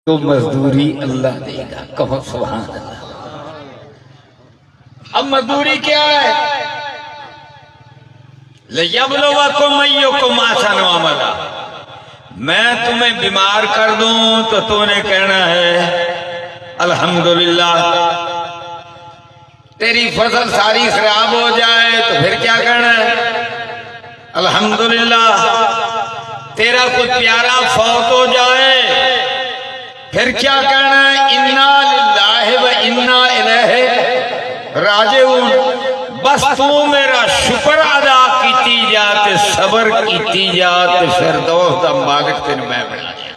تو مزدوری اللہ دے گا. کہو سبحان اللہ. اب مزدوری کیا ہے؟ لِيَبْلُوَكُمْ أَيُّكُمْ أَحْسَنُ عَمَلًا. میں تمہیں بیمار کر دوں تو تو نے کہنا ہے الحمدللہ. تیری فصل ساری خراب ہو جائے تو پھر کیا کہنا ہے الحمدللہ. تیرا کوئی پیارا فوت ہو جائے پھر کیا کہنا ہے اِنَّا لِلَّهِ وَإِنَّا إِلَيْهِ راجعون. بس تو میرا شکر ادا کیتی جاتے صبر کیتی جاتے فردوس دا مالک تین میں بنا دیا.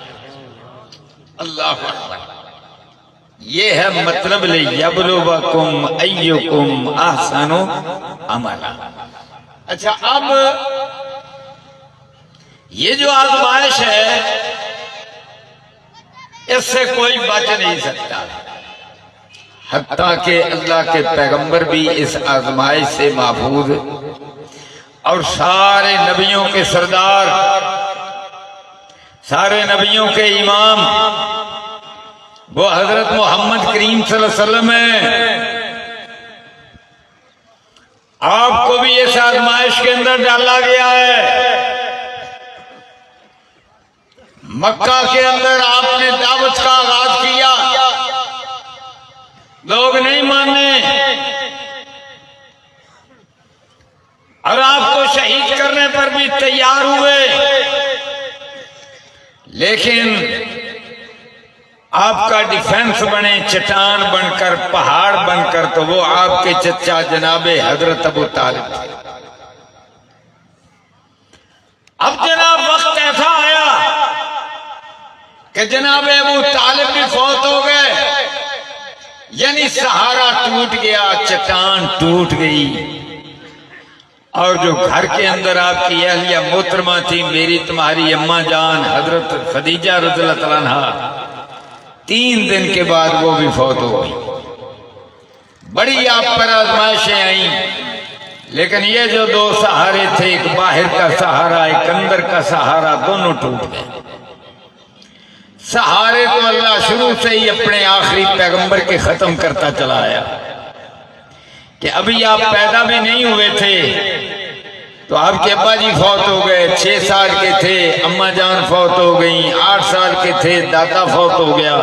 اللہ اکبر. یہ ہے مطلب لِيَبْلُوَكُمْ أَيُّكُمْ أَحْسَنُ عَمَلًا. اچھا اب یہ جو آزمائش ہے اس سے کوئی بچ نہیں سکتا، حتیٰ کہ اللہ کے پیغمبر بھی اس آزمائش سے محفوظ اور سارے نبیوں کے سردار، سارے نبیوں کے امام وہ حضرت محمد کریم صلی اللہ علیہ وسلم ہیں. آپ کو بھی اس آزمائش کے اندر ڈالا گیا ہے. مکہ کے اندر آپ نے دعوت کا آغاز کیا، لوگ نہیں مانے اور آپ کو شہید کرنے پر بھی تیار ہوئے، لیکن آپ کا ڈیفنس بنے چٹان بن کر، پہاڑ بن کر، تو وہ آپ کے چچا جناب حضرت ابو طالب تھے. اب جناب وقت ایسا آیا کہ جناب ابو طالب بھی فوت ہو گئے، یعنی سہارا ٹوٹ گیا، چٹان ٹوٹ گئی. اور جو گھر کے اندر آپ کی اہلیہ محترمہ تھی، میری تمہاری اماں جان حضرت خدیجہ رضی اللہ تعالیٰ عنہا، 3 دن کے بعد وہ بھی فوت ہو گئی. بڑی آپ پر آزمائشیں آئیں، لیکن یہ جو 2 سہارے تھے، ایک باہر کا سہارا ایک اندر کا سہارا، دونوں ٹوٹ گئے. سہارے تو اللہ شروع سے ہی اپنے آخری پیغمبر کے ختم کرتا چلا آیا کہ ابھی آپ پیدا بھی نہیں ہوئے تھے تو آپ کے ابا جی فوت ہو گئے، 6 سال کے تھے اماں جان فوت ہو گئیں، 8 سال کے تھے دادا فوت ہو گیا،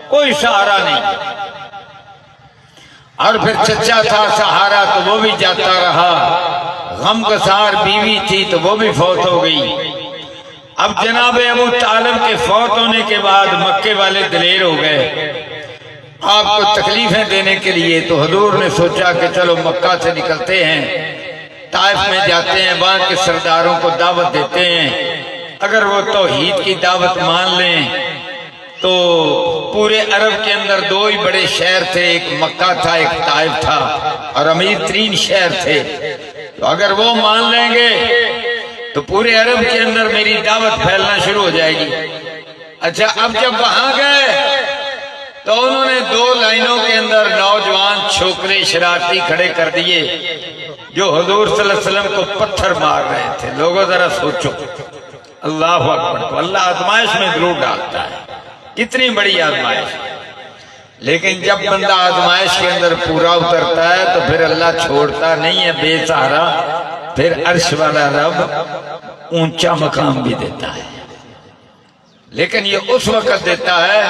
کوئی سہارا نہیں. اور پھر چچا تھا سہارا تو وہ بھی جاتا رہا، غم گسار بیوی تھی تو وہ بھی فوت ہو گئی. اب جناب ابو طالب کے فوت ہونے کے بعد مکے والے دلیر ہو گئے آپ کو تکلیفیں دینے کے لیے. تو حضور نے سوچا کہ چلو مکہ سے نکلتے ہیں، طائف میں جاتے ہیں، وہاں کے سرداروں کو دعوت دیتے ہیں. اگر وہ توحید کی دعوت مان لیں تو پورے عرب کے اندر 2 ہی بڑے شہر تھے، ایک مکہ تھا ایک طائف تھا، اور امیر ترین شہر تھے. تو اگر وہ مان لیں گے تو پورے عرب کے اندر میری دعوت پھیلنا شروع ہو جائے گی. اچھا اب جب وہاں گئے تو انہوں نے 2 لائنوں کے اندر نوجوان چھوکرے شرارتی کھڑے کر دیے جو حضور صلی اللہ علیہ وسلم کو پتھر مار رہے تھے. لوگوں ذرا سوچو، اللہ اکبر. تو اللہ آزمائش میں ضرور ڈالتا ہے، کتنی بڑی آزمائش. لیکن جب بندہ آزمائش کے اندر پورا اترتا ہے تو پھر اللہ چھوڑتا نہیں ہے بے سہارا، پھر عرش والا رب اونچا مقام بھی دیتا ہے. لیکن یہ اس وقت دیتا ہے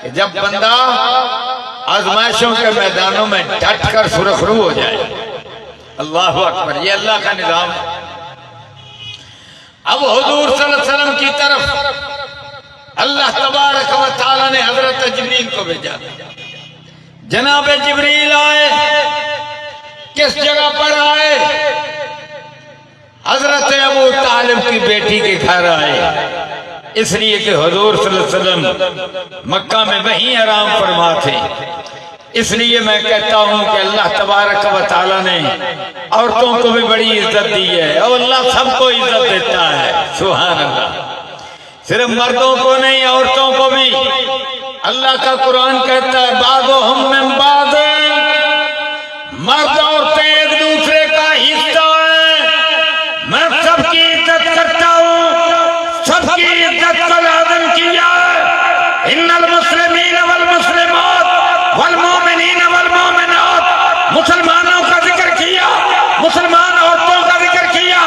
کہ جب بندہ آزمائشوں کے میدانوں میں ڈٹ کر سرخرو ہو جائے. اللہ اکبر. یہ اللہ کا نظام ہے. اب حضور صلی اللہ علیہ وسلم کی طرف اللہ تبارک و تعالی نے حضرت جبریل کو بھیجا. جناب جبریل آئے، کس جگہ پر آئے؟ حضرت ابو طالب کی بیٹی کے گھر آئے، اس لیے کہ حضور صلی اللہ علیہ وسلم مکہ میں وہیں آرام فرما تھے. اس لیے میں کہتا ہوں کہ اللہ تبارک و تعالی نے عورتوں کو بھی بڑی عزت دی ہے، اور اللہ سب کو عزت دیتا ہے. سبحان اللہ. صرف مردوں کو نہیں، عورتوں کو بھی. اللہ کا قرآن کہتا ہے بعضهم من بعض، مرد عورتیں ایک دوسرے کا حصہ ہیں. میں سب کی عزت کرتا ہوں، سب کی عزت کا لازم کیا ہے. مسلمانوں کا ذکر کیا، مسلمان عورتوں کا ذکر کیا،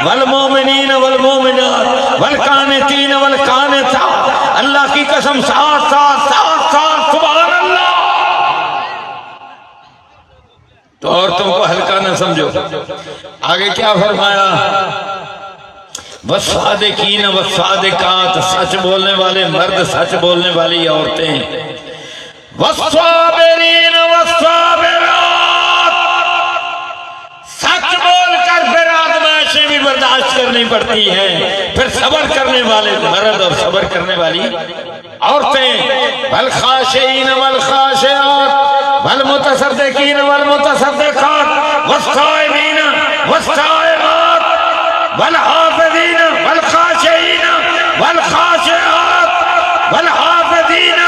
والمومنین والمومنات والقانتین والقانتات، اللہ کی قسم ساتھ ساتھ ساتھ ساتھ سبحان اللہ۔ تو عورتوں کو ہلکا نہ سمجھو۔ آگے کیا فرمایا؟ والصادقین والصادقات، سچ بولنے والے مرد، سچ بولنے والی عورتیں، والصابرین والصابرات، سچ بول کر پھر آزمائشیں بھی برداشت کرنی پڑتی ہیں، پھر صبر کرنے والے مرد اور صبر کرنے والی عورتیں، والخاشعین والخاشعات والمتصدقین والمتصدقات والصائمین والصائمات والحافظین والخاشعین والخاشعات والحافظین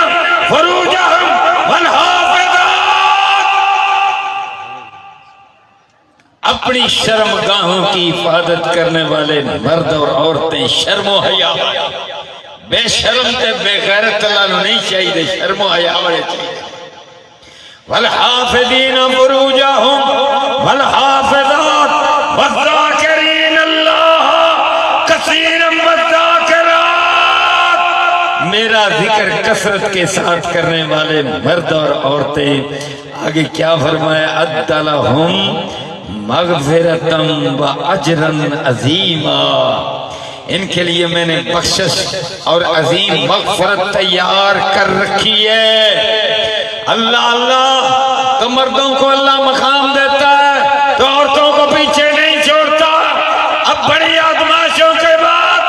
فروجہم والحافظات، اپنی شرم گاہوں کی حفاظت کرنے والے مرد اور عورتیں، شرم و حیا، بے شرم تے بے غیرت اللہ نو نہیں چاہیے، شرم و حیا والے چاہیے۔ والحافظین فروجہم والحافظات والذاکرین اللہ کثیرا والذاکرات، میرا ذکر کثرت کے ساتھ کرنے والے مرد اور عورتیں۔ آگے کیا فرمایا؟ اعد لہم مغفرۃ واجرا عظیما، ان کے لیے میں نے بخشش اور عظیم مغفرت تیار کر رکھی ہے۔ اللہ اللہ، تو مردوں کو اللہ مقام دیتا ہے تو عورتوں کو پیچھے نہیں چھوڑتا۔ اب بڑی آزمائشوں کے بعد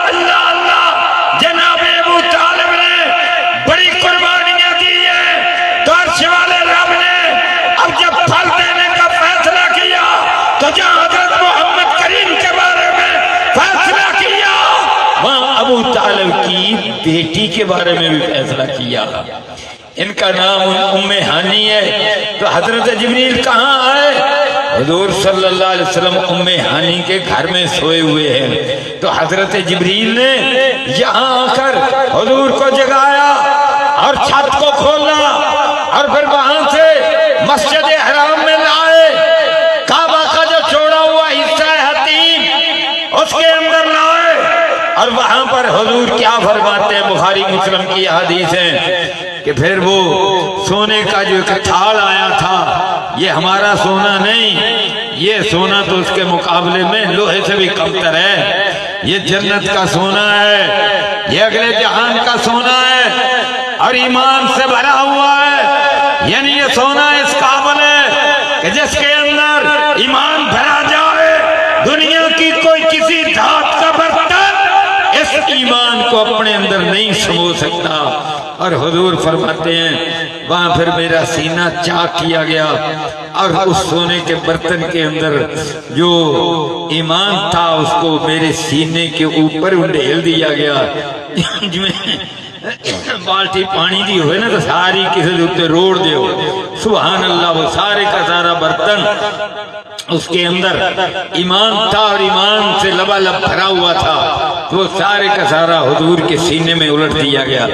اللہ اللہ، جناب ابو طالب نے بڑی قربانیاں دی ہیں، تو عرش والے رب نے اب جب پھل دینے کا فیصلہ کیا تو جہاں حضرت محمد کریم کے بارے میں فیصلہ کیا، وہاں ابو طالب کی بیٹی کے بارے میں بھی فیصلہ کیا۔ ان کا نام ام ہانی ہے۔ تو حضرت جبریل کہاں آئے؟ حضور صلی اللہ علیہ وسلم ام ہانی کے گھر میں سوئے ہوئے ہیں، تو حضرت جبریل نے یہاں آ کر حضور کو جگایا اور چھت کو کھولا، اور پھر وہاں سے مسجد حرام میں لائے، کعبہ کا جو چھوڑا ہوا حصہ حتیم اس کے اندر لائے، اور وہاں پر حضور کیا فرماتے ہیں؟ بخاری مسلم کی حدیث ہے کہ پھر وہ سونے کا جو ایک تھال آیا تھا، یہ ہمارا سونا نہیں، یہ سونا تو اس کے مقابلے میں لوہے سے بھی کمتر ہے، یہ جنت کا سونا ہے، یہ اگلے جہان کا سونا ہے، اور ایمان سے بھرا ہوا ہے، یعنی یہ سونا اس قابل ہے کہ جس کے اندر ایمان بھرا جائے، دنیا کی کوئی کسی دھات کا برتن اس ایمان کو اپنے اندر نہیں سمو سکتا۔ اور حضور فرماتے ہیں وہاں پھر میرا سینہ چاک کیا گیا، اور اس سونے کے برتن کے اندر جو ایمان تھا اس کو میرے سینے کے اوپر ڈھیل دیا گیا، بالٹی پانی دی ہوئے نا تو ساری کسی دے اوپر روڑ دیو، سبحان اللہ، وہ سارے کا سارا برتن اس کے اندر ایمان تھا، اور ایمان سے لبالب بھرا ہوا تھا، وہ سارے کا سارا حضور کے سینے میں الٹ دیا گیا۔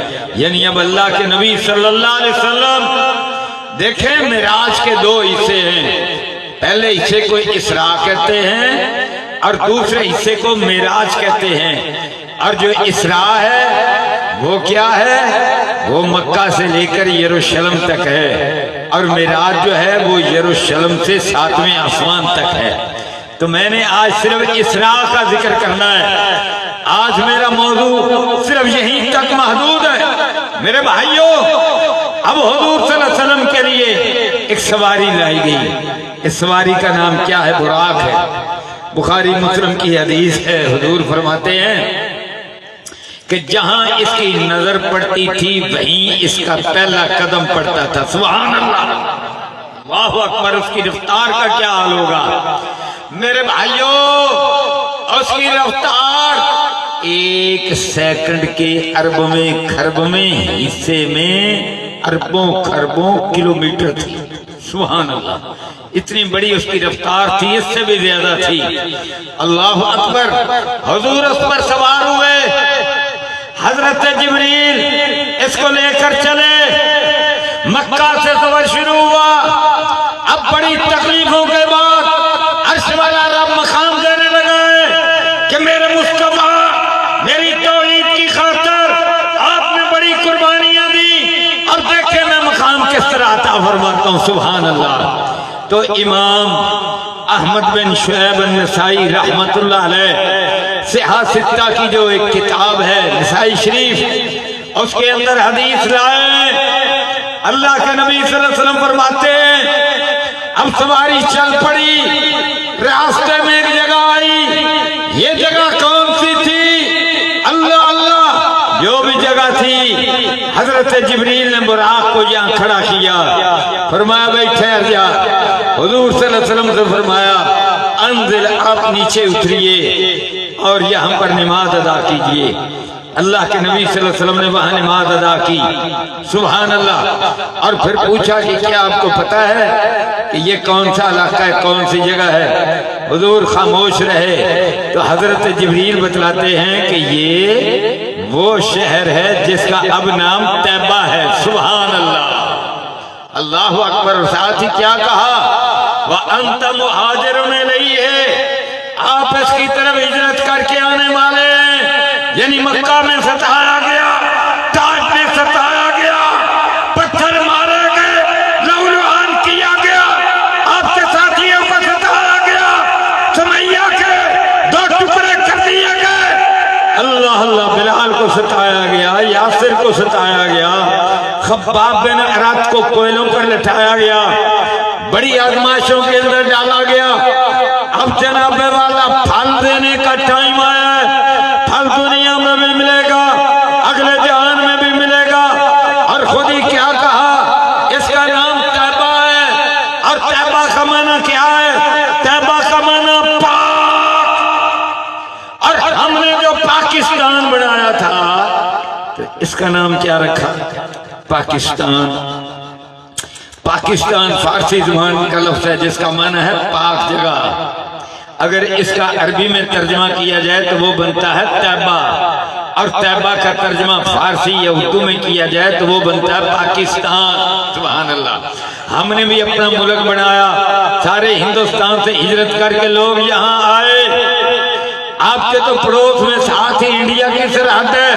یعنی اب اللہ کے نبی صلی اللہ علیہ وسلم دیکھیں، معراج کے دو حصے ہیں، پہلے حصے کو اسراء کہتے ہیں اور دوسرے حصے کو معراج کہتے ہیں۔ اور جو اسراء ہے وہ کیا ہے؟ وہ مکہ سے لے کر یروشلم تک ہے، اور معراج جو ہے وہ یروشلم سے 7ویں آسمان تک ہے۔ تو میں نے آج صرف اسراء کا ذکر کرنا ہے، آج میرا موضوع صرف یہیں تک محدود ہے۔ میرے بھائیوں، اب حضور صلی اللہ علیہ وسلم کے لیے ایک سواری لائی گئی، اس سواری کا نام کیا ہے؟ براق ہے۔ بخاری مسلم کی حدیث ہے، حضور فرماتے ہیں کہ جہاں اس کی نظر پڑتی تھی وہیں اس کا پہلا قدم پڑتا تھا۔ سبحان اللہ، اللہ اکبر، اس کی رفتار کا کیا حال ہوگا؟ میرے بھائیوں، اس کی رفتار 1 سیکنڈ کے اربویں خربویں حصے میں اربوں خربوں کلومیٹر تھی۔ سبحان اللہ، اتنی بڑی اس کی رفتار تھی، اس سے بھی زیادہ تھی۔ اللہ اکبر، حضور اس پر سوار ہوئے، حضرت جبریل اس کو لے کر چلے، مکہ سے سفر شروع ہوا۔ اب اب بڑی تکلیفوں کے بعد عرش والا رب مقام دینے لگا ہے کہ میرے مصطفیٰ میری توحید کی خاطر آپ نے بڑی قربانیاں دی، اب دیکھیں میں مقام کس طرح عطا فرماتا ہوں۔ سبحان اللہ۔ تو امام احمد بن شعیب النسائی رحمت اللہ علیہ صحاح ستہ کی جو ایک کتاب ہے نسائی شریف، اس کے اندر حدیث لائے، اللہ کے نبی صلی اللہ علیہ وسلم فرماتے ہیں اب سواری چل پڑی، راستے میں ایک جگہ آئی، یہ جگہ کون سی تھی؟ اللہ اللہ، جو بھی جگہ تھی حضرت جبریل نے براق کو یہاں کھڑا کیا، فرمایا بھائی ٹھہر جا۔ حضور صلی اللہ علیہ وسلم سے فرمایا انزل، آپ نیچے اتریے اور یہاں پر نماز ادا کیجئے۔ اللہ کے نبی صلی اللہ علیہ وسلم نے وہاں نماز ادا کی، سبحان اللہ۔ اور پھر پوچھا کہ کیا آپ کو پتا ہے کہ یہ کون سا علاقہ ہے، کون سی جگہ ہے؟ حضور خاموش رہے تو حضرت جبریل بتلاتے ہیں کہ یہ وہ شہر ہے جس کا اب نام طیبہ ہے، سبحان اللہ، اللہ اکبر۔ ساتھ ہی کیا کہا؟ وَأَنْتَ مُحَاجِرٌ إِلَيْهِ، آپ اس کی طرف ہجرت کر کے آنے والے ہیں، یعنی مکہ میں ستایا گیا، تاج میں ستایا گیا، پتھر مارے گئے، لہو کیا گیا، آپ کے ساتھیوں کو ستایا گیا، سمیہ کے 2 ٹکڑے کر دیے گئے، اللہ اللہ، بلال کو ستایا گیا، یاسر کو ستایا گیا، خباب بن ارات کو کوئلوں پر لٹھایا گیا، بڑی آزمائشوں کے اندر ڈالا گیا۔ اب جناب والا پھل دینے کا ٹائم آیا ہے، پھل دنیا میں بھی ملے گا، اگلے جہان میں بھی ملے گا، اور خود ہی کیا کہا؟ اس کا نام طیبہ ہے، اور طیبہ کا معنی کیا ہے؟ طیبہ کا معنی پاک، اور ہم نے جو پاکستان بنایا تھا تو اس کا نام کیا رکھا؟ پاکستان۔ پاکستان فارسی زبان کا لفظ ہے جس کا معنی ہے پاک جگہ، اگر اس کا عربی میں ترجمہ کیا جائے تو وہ بنتا ہے طیبہ، اور طیبہ کا ترجمہ فارسی یا اردو میں کیا جائے تو وہ بنتا ہے پاکستان، سبحان اللہ۔ ہم نے بھی اپنا ملک بنایا، سارے ہندوستان سے ہجرت کر کے لوگ یہاں آئے، آپ کے تو پڑوس میں ساتھ ہی انڈیا کی سرحد ہے،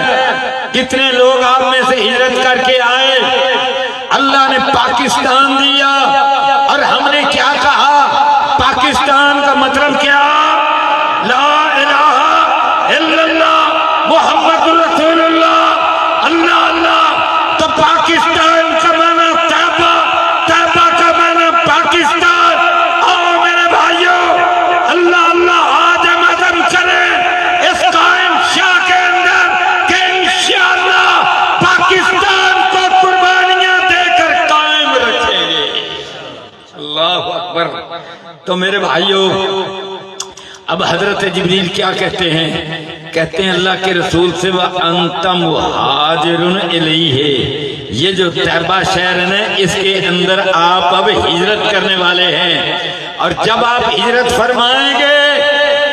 کتنے لوگ آپ میں سے ہجرت کر کے آئے، اللہ نے پاکستان دیا، اور ہم نے کیا کہا؟ پاکستان کا مطلب کیا؟ لا الہ الا اللہ محمد رسول اللہ، اللہ اللہ۔ تو پاکستان کا معنی طیبہ، طیبہ کا معنی پاکستان۔ آؤ میرے بھائیوں، اللہ اللہ، آج ہم عزم کریں اس قائم شاہ کے اندر کہ انشاءاللہ پاکستان کو قربانیاں دے کر قائم رکھیں گے، اللہ اکبر۔ تو میرے بھائیوں، اب حضرت جبریل کیا کہتے ہیں؟ کہتے ہیں اللہ کے رسول سے وَأَنْتَ مُحَاجِرٌ إِلَيْهِ، یہ جو طیبہ شہر ہے اس کے اندر آپ اب ہجرت کرنے والے ہیں، اور جب آپ ہجرت فرمائیں گے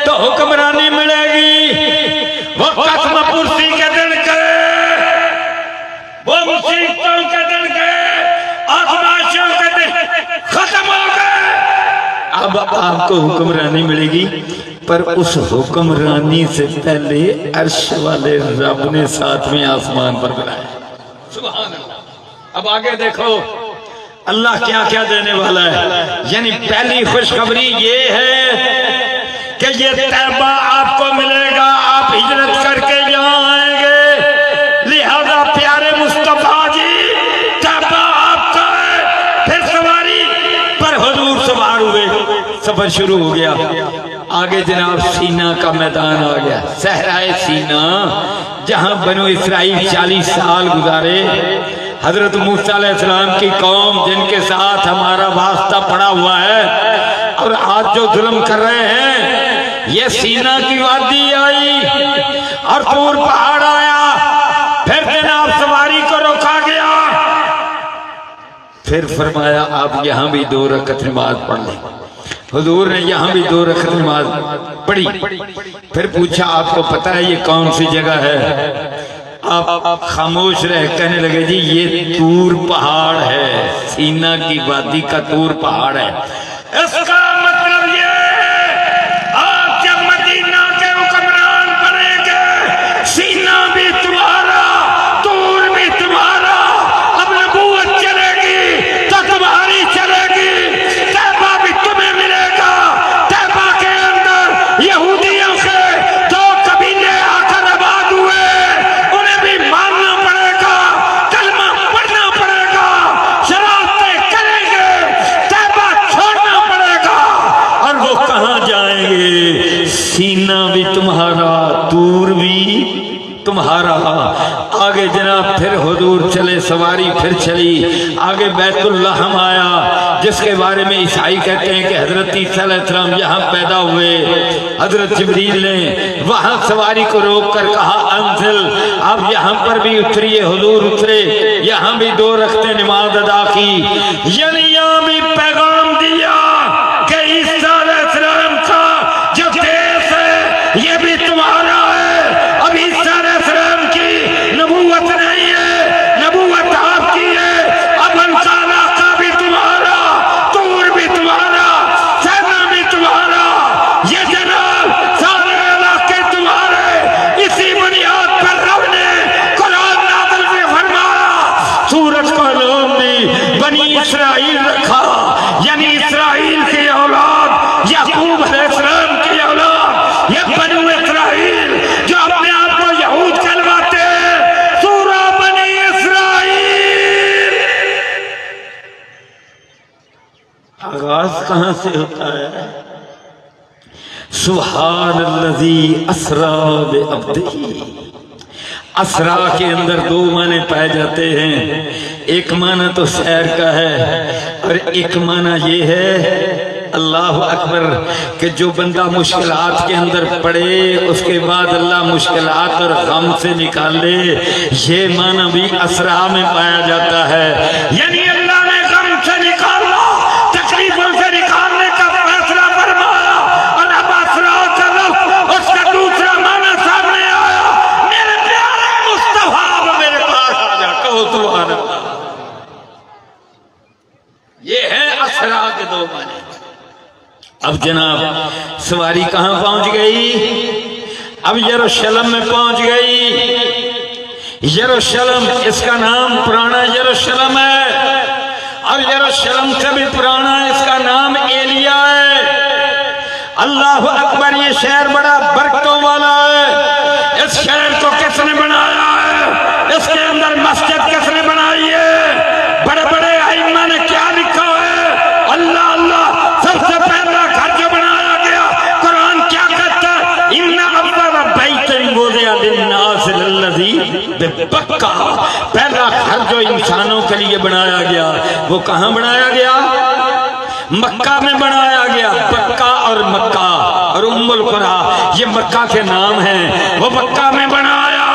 تو حکمرانی ملے گی، وہ قسم پرسی کے دن گئے، وہ مصیبتوں کے دن گئے، آزمائشوں کے دن ختم ہو گئے، اب آپ کو حکمرانی ملے گی، پر اس حکمرانی سے پہلے عرش والے رب نے 7ویں آسمان پر بنایا، سبحان اللہ۔ اب آگے دیکھو اللہ کیا کیا دینے والا ہے، یعنی پہلی خوشخبری یہ ہے کہ یہ طیبہ آپ کو ملے گا، آپ ہجرت کر کے یہاں آئیں گے، لہذا پیارے مصطفیٰ جی طیبہ آپ کا ہے۔ پھر سواری پر حضور سوار ہوئے، سفر شروع ہو گیا، آگے جناب سینا کا میدان آ گیا، صحرائے سینا، جہاں بنو اسرائیل 40 سال گزارے، حضرت موسیٰ علیہ السلام کی قوم جن کے ساتھ ہمارا واسطہ پڑا ہوا ہے، اور آج جو ظلم کر رہے ہیں، یہ سینا کی وادی آئی اور طور پہاڑ آیا، پھر جناب سواری کو روکا گیا، پھر فرمایا آپ یہاں بھی 2 رکعت نماز پڑھ لیں، حضور نے یہاں بھی 2 رکعت نماز پڑھی، پھر پوچھا آپ کو پتہ ہے یہ کون سی جگہ ہے؟ آپ خاموش رہ کہنے لگے جی یہ طور پہاڑ ہے، سینا کی وادی کا طور پہاڑ ہے۔ اس کا مطلب یہ آپ جب مدینہ کے حکمران بنیں گے، سینا بھی تمہارا، طور بھی تمہارا، اب نبوت چلے گی تو تمہاری چلے گی، طیبہ بھی تمہیں ملے گا۔ طیبہ کے اندر یہودیوں کے دو قبیلے آ کر آباد ہوئے، انہیں بھی ماننا پڑے گا، کلمہ پڑھنا پڑے گا، شرارتیں کریں گے، طیبہ چھوڑنا پڑے گا، اور وہ کہاں جائیں گے؟ سینہ بھی تمہارا، طور بھی تمہارا۔ آگے جناب پھر حضور چلے، سواری پھر چلی، آگے بیت اللحم آیا، جس کے بارے میں عیسائی کہتے ہیں کہ حضرت عیسیٰ علیہ السلام یہاں پیدا ہوئے۔ حضرت جبریل نے وہاں سواری کو روک کر کہا انزل، آپ یہاں پر بھی اتریے، حضور اترے، یہاں بھی 2 رکعتیں نماز ادا کی، یعنی یہاں بھی پیغام دیا کہ عیسیٰ علیہ السلام کا جو دیس ہے یہ بھی تمہارا ہے۔ اب عیسیٰ علیہ السلام کی نبوت نہیں ہے، نبوت آپ کی ہے۔ اب ان کا علاقہ بھی تمہارا، طور بھی تمہارا، سینا بھی تمہارا، یہ جناب سارے علاقے تمہارے۔ اسی بنیاد پر رب نے قرآن نازل میں فرمایا، سورج کو نام دی بنی اسرائیل رکھا، یعنی اسرائیل کی اولاد، یعقوب علیہ السلام کی اولاد، یہ بنو اسرائیل جو اپنے آپ کو یہود کہلواتے ہیں، سورہ بنی اسرائیل۔ آغاز کہاں سے ہوتا ہے؟ سبحان الذی اسریٰ بعبدہ۔ اسرا کے اندر 2 معنی پائے جاتے ہیں، ایک معنی تو سیر کا ہے، اور ایک معنی یہ ہے اللہ اکبر کہ جو بندہ مشکلات کے اندر پڑے اس کے بعد اللہ مشکلات اور غم سے نکالے، یہ معنی بھی اسرا میں پایا جاتا ہے، یعنی اللہ نے غم سے نکالا، تکلیفوں سے نکالنے کا فیصلہ فرمایا، اور اب اسرا کا لفظ اس کا دوسرا معنی سامنے آیا، میرے پیارے مصطفیٰ میرے پاس آ جا، کہو سبحان اللہ۔ یہ ہے اسرا کے 2 معنی۔ اب جناب سواری کہاں پہنچ گئی؟ اب یروشلم میں پہنچ گئی۔ یروشلم اس کا نام پرانا یروشلم ہے، اور یروشلم سے بھی پرانا اس کا نام ایلیا ہے۔ اللہ اکبر، یہ شہر بڑا برکتوں والا ہے۔ اس شہر کو کس نے بنایا ہے؟ اس کے اندر مسجد کس نے بنائی ہے؟ بڑے بڑے ائمہ نے کیا لکھا ہے؟ اللہ اللہ، سب سے پہلا گھر جو بنایا گیا، قرآن کیا کہتا ہے؟ ان اول بیت وضع للناس للذی ببکہ، پہلا گھر جو انسانوں کے لیے بنایا گیا وہ کہاں بنایا گیا؟ مکہ میں بنایا گیا۔ بکہ اور مکہ اور ام القریٰ یہ مکہ کے نام ہیں، وہ مکہ میں بنایا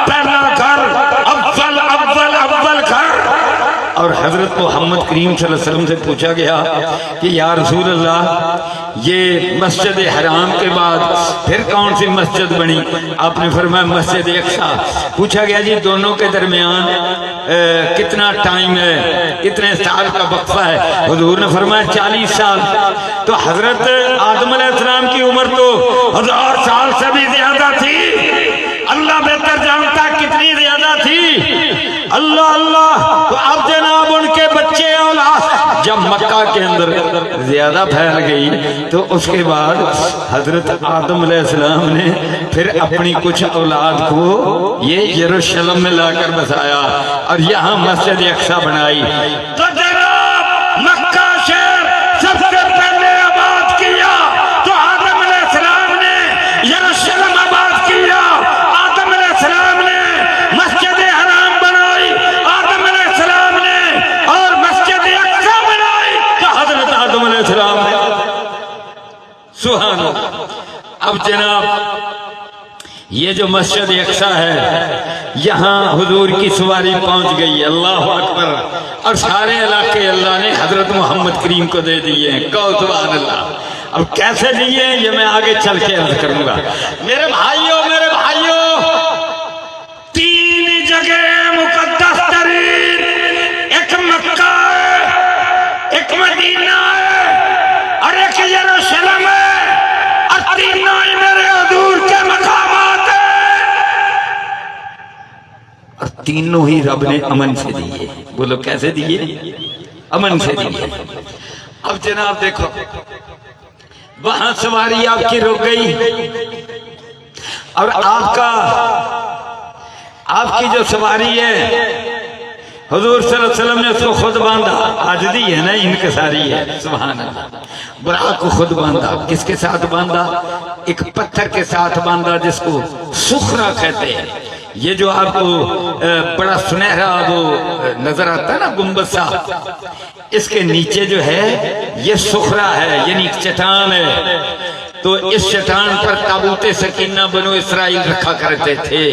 پہلا گھر، اول گھر۔ اور حضرت محمد کریم صلی اللہ علیہ وسلم سے پوچھا گیا کہ یا رسول اللہ، یہ مسجد حرام کے بعد پھر کون سی مسجد بنی؟ آپ نے فرمایا مسجد اقصیٰ۔ پوچھا گیا جی دونوں کے درمیان کتنا ٹائم ہے، کتنے سال کا وقفہ ہے؟ حضور نے فرمایا 40 سال۔ تو حضرت آدم علیہ السلام کی عمر تو 1000 سال سے بھی زیادہ تھی، اللہ بہتر جانتا کتنی زیادہ تھی۔ اللہ اللہ، تو اب جناب ان کے بچے اولاد جب مکہ کے اندر زیادہ پھیل گئی تو اس کے بعد حضرت آدم علیہ السلام نے پھر اپنی کچھ اولاد کو یہ یروشلم میں لا کر بسایا اور یہاں مسجد اقصیٰ بنائی۔ تو جناب مکہ شہر سب سے پہلے آباد کیا تو آدم علیہ السلام نے یروشلم آباد کیا، آدم علیہ السلام نے مسجد حرام بنائی، آدم علیہ السلام نے اور مسجد اقصیٰ بنائی تو حضرت آدم علیہ السلام نے۔ سبحان اللہ۔ اب جناب یہ جو مسجد اقصیٰ ہے یہاں حضور کی سواری پہنچ گئی، اللہ اکبر، اور سارے علاقے اللہ نے حضرت محمد کریم کو دے دیے ہیں، کہو سبحان اللہ۔ اب کیسے دیے یہ میں آگے چل کے عرض کروں گا۔ میرے بھائیوں 3 تینوں ہی رب نے امن سے دیے. بولو کیسے دیے؟ امن سے دیے. اب جناب دیکھو وہاں سواری آپ کی رک گئی اور آپ کی جو سواری ہے حضور صلی اللہ علیہ وسلم نے اس کو خود باندھا. عاجزی ہے نا، انکساری ہے. سبحان اللہ. براق کو خود باندھا. کس کے ساتھ باندھا؟ ایک پتھر کے ساتھ باندھا جس کو سخرا کہتے ہیں. یہ جو آپ کو بڑا سنہرا وہ نظر آتا ہے نا گنبد سا، اس کے نیچے جو ہے یہ سخرا ہے، یعنی چٹان ہے. تو اس چٹان پر تابوت سکینہ بنو اسرائیل رکھا کرتے تھے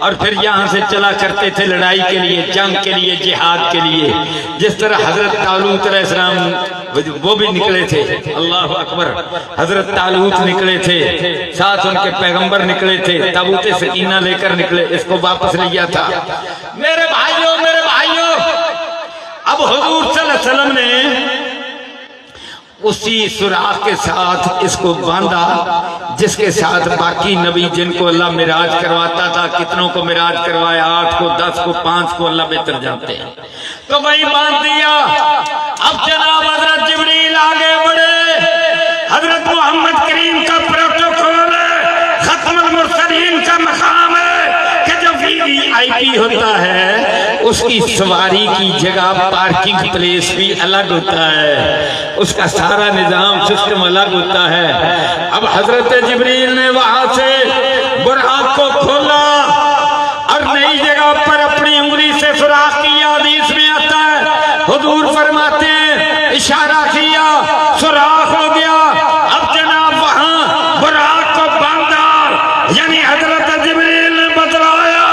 اور پھر یہاں سے چلا کرتے تھے لڑائی کے لیے، جنگ کے لیے، جہاد کے لیے. جس طرح حضرت طالوت علیہ السلام وہ بھی نکلے تھے. اللہ اکبر. حضرت طالوت نکلے تھے، ساتھ ان کے پیغمبر نکلے تھے، تابوت سکینہ لے کر نکلے، اس کو واپس لیا تھا. میرے بھائیوں اب حضور صلی اللہ علیہ وسلم نے اسی سراخ کے ساتھ اس کو باندھا جس کے ساتھ باقی نبی جن کو اللہ معراج کرواتا تھا. کتنوں کو معراج کروایا؟ 8 کو، 10 کو، 5 کو، اللہ بہتر جانتے ہیں. تو وہی باندھ دیا. اب جناب حضرت جبریل آگے بڑھے. حضرت محمد کریم کا پروٹوکول ہے، ختم المرسلین کا مقام ہے کہ جو VIP ہوتا ہے اس کی سواری کی جگہ پارکنگ پلیس بھی الگ ہوتا ہے، اس کا سارا نظام سسٹم الگ ہوتا ہے. اب حضرت جبریل نے وہاں سے براق کو کھولا اور نئی جگہ پر اپنی انگلی سے سوراخ کیا. حدیث میں آتا ہے حضور فرماتے ہیں اشارہ کیا، سوراخ ہو گیا. اب جناب وہاں براق کو باندھا، یعنی حضرت جبریل نے بتلایا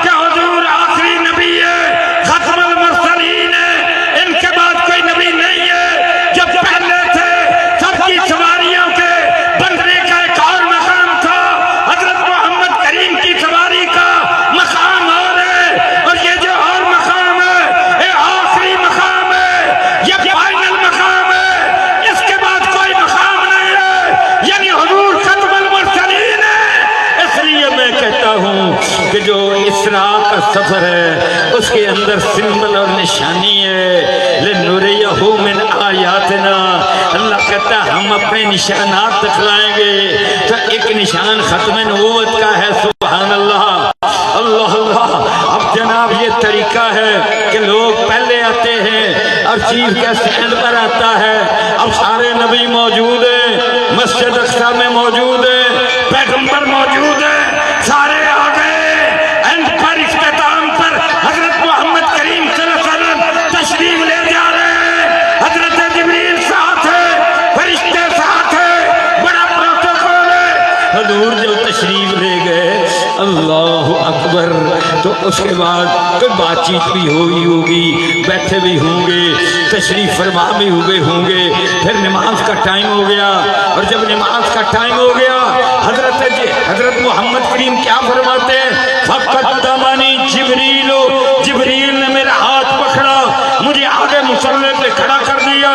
کہ حضور آخری نبی ہے، ختم المرسلین ہے، ان کے بعد کوئی نبی نہیں ہے. جب پہلے تھے سب کی سواریوں کے بندنے کا ایک اور مقام تھا، حضرت محمد کریم کی سواری کا مقام اور ہے، اور یہ جو اور مقام ہے یہ آخری مقام ہے، یہ فائنل مقام ہے، اس کے بعد کوئی مقام نہیں ہے، یعنی حضور ختم المرسلین ہے. اس لیے میں کہتا ہوں کہ جو اسراء کا سفر ہے اس کے اندر سمبل اور نشانی ہے. لنُرِيَهُ مِنْ آیاتنا، اللہ کہتا ہے ہم اپنے نشانات دکھلائیں گے. تو ایک نشان ختم نبوت کا ہے. سبحان اللہ. اللہ اللہ. اب جناب یہ طریقہ ہے کہ لوگ پہلے آتے ہیں اور چیف گیسٹ اینڈ پر آتا ہے. اب سارے نبی موجود ہیں، مسجد اقصی میں موجود ہیں، پیغمبر موجود ہیں، سارے آ گئے. اینڈ پر اختتام پر حضرت محمد کریم صلی اللہ علیہ وسلم تشریف لے جا رہے ہیں. حضرت جبریل ساتھ ہے، فرشتے ساتھ ہے، بڑا پروٹوکول ہے. حضور جو تشریف لے گئے، اللہ اکبر، تو اس کے بعد کوئی بات چیت بھی ہوگی، بیٹھے بھی ہوں گے، تشریف فرما بھی ہوئے ہوں گے. پھر نماز کا ٹائم ہو گیا، اور جب نماز کا ٹائم ہو گیا حضرت محمد کریم کیا فرماتے ہیں؟ فَقَدَّمَنِي جِبْرِيلُ، جبریل نے میرا ہاتھ پکڑا، مجھے آگے مصلی پہ کھڑا کر دیا.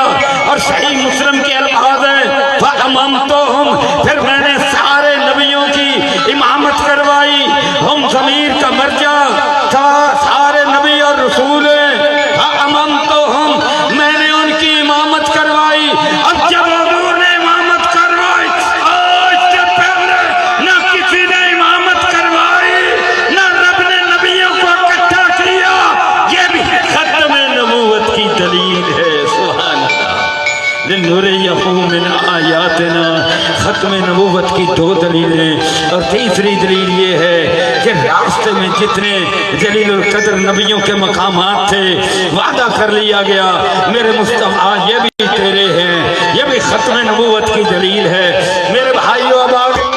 اور صحیح مسلم کے الفاظ ہیں فَأَمَمْتُهُمْ، پھر میں نے سارے نبیوں کی امامت کروائی. ہم ضمیر کا مرجع سارے نبی اور رسول ہیں. فَأَمَمْتُهُمْ، میں نے ان کی امامت کروائی. اب جب حضور نے امامت کروائی، آج سے پہلے نہ کسی نے امامت کروائی، نہ رب نے نبیوں کو اکٹھا کیا. یہ بھی ختم نبوت کی دلیل ہے. سبحان اللہ. لِنُرِيَهُ مِنْ آیاتنا، ختم نبوت کی 2 دلیلیں. اور تیسری دلیل یہ ہے کہ راستے میں جتنے جلیل القدر نبیوں کے مقامات تھے وعدہ کر لیا گیا میرے مصطفیٰ یہ بھی تیرے ہیں. یہ بھی ختم نبوت کی دلیل ہے. میرے بھائیو اب آگے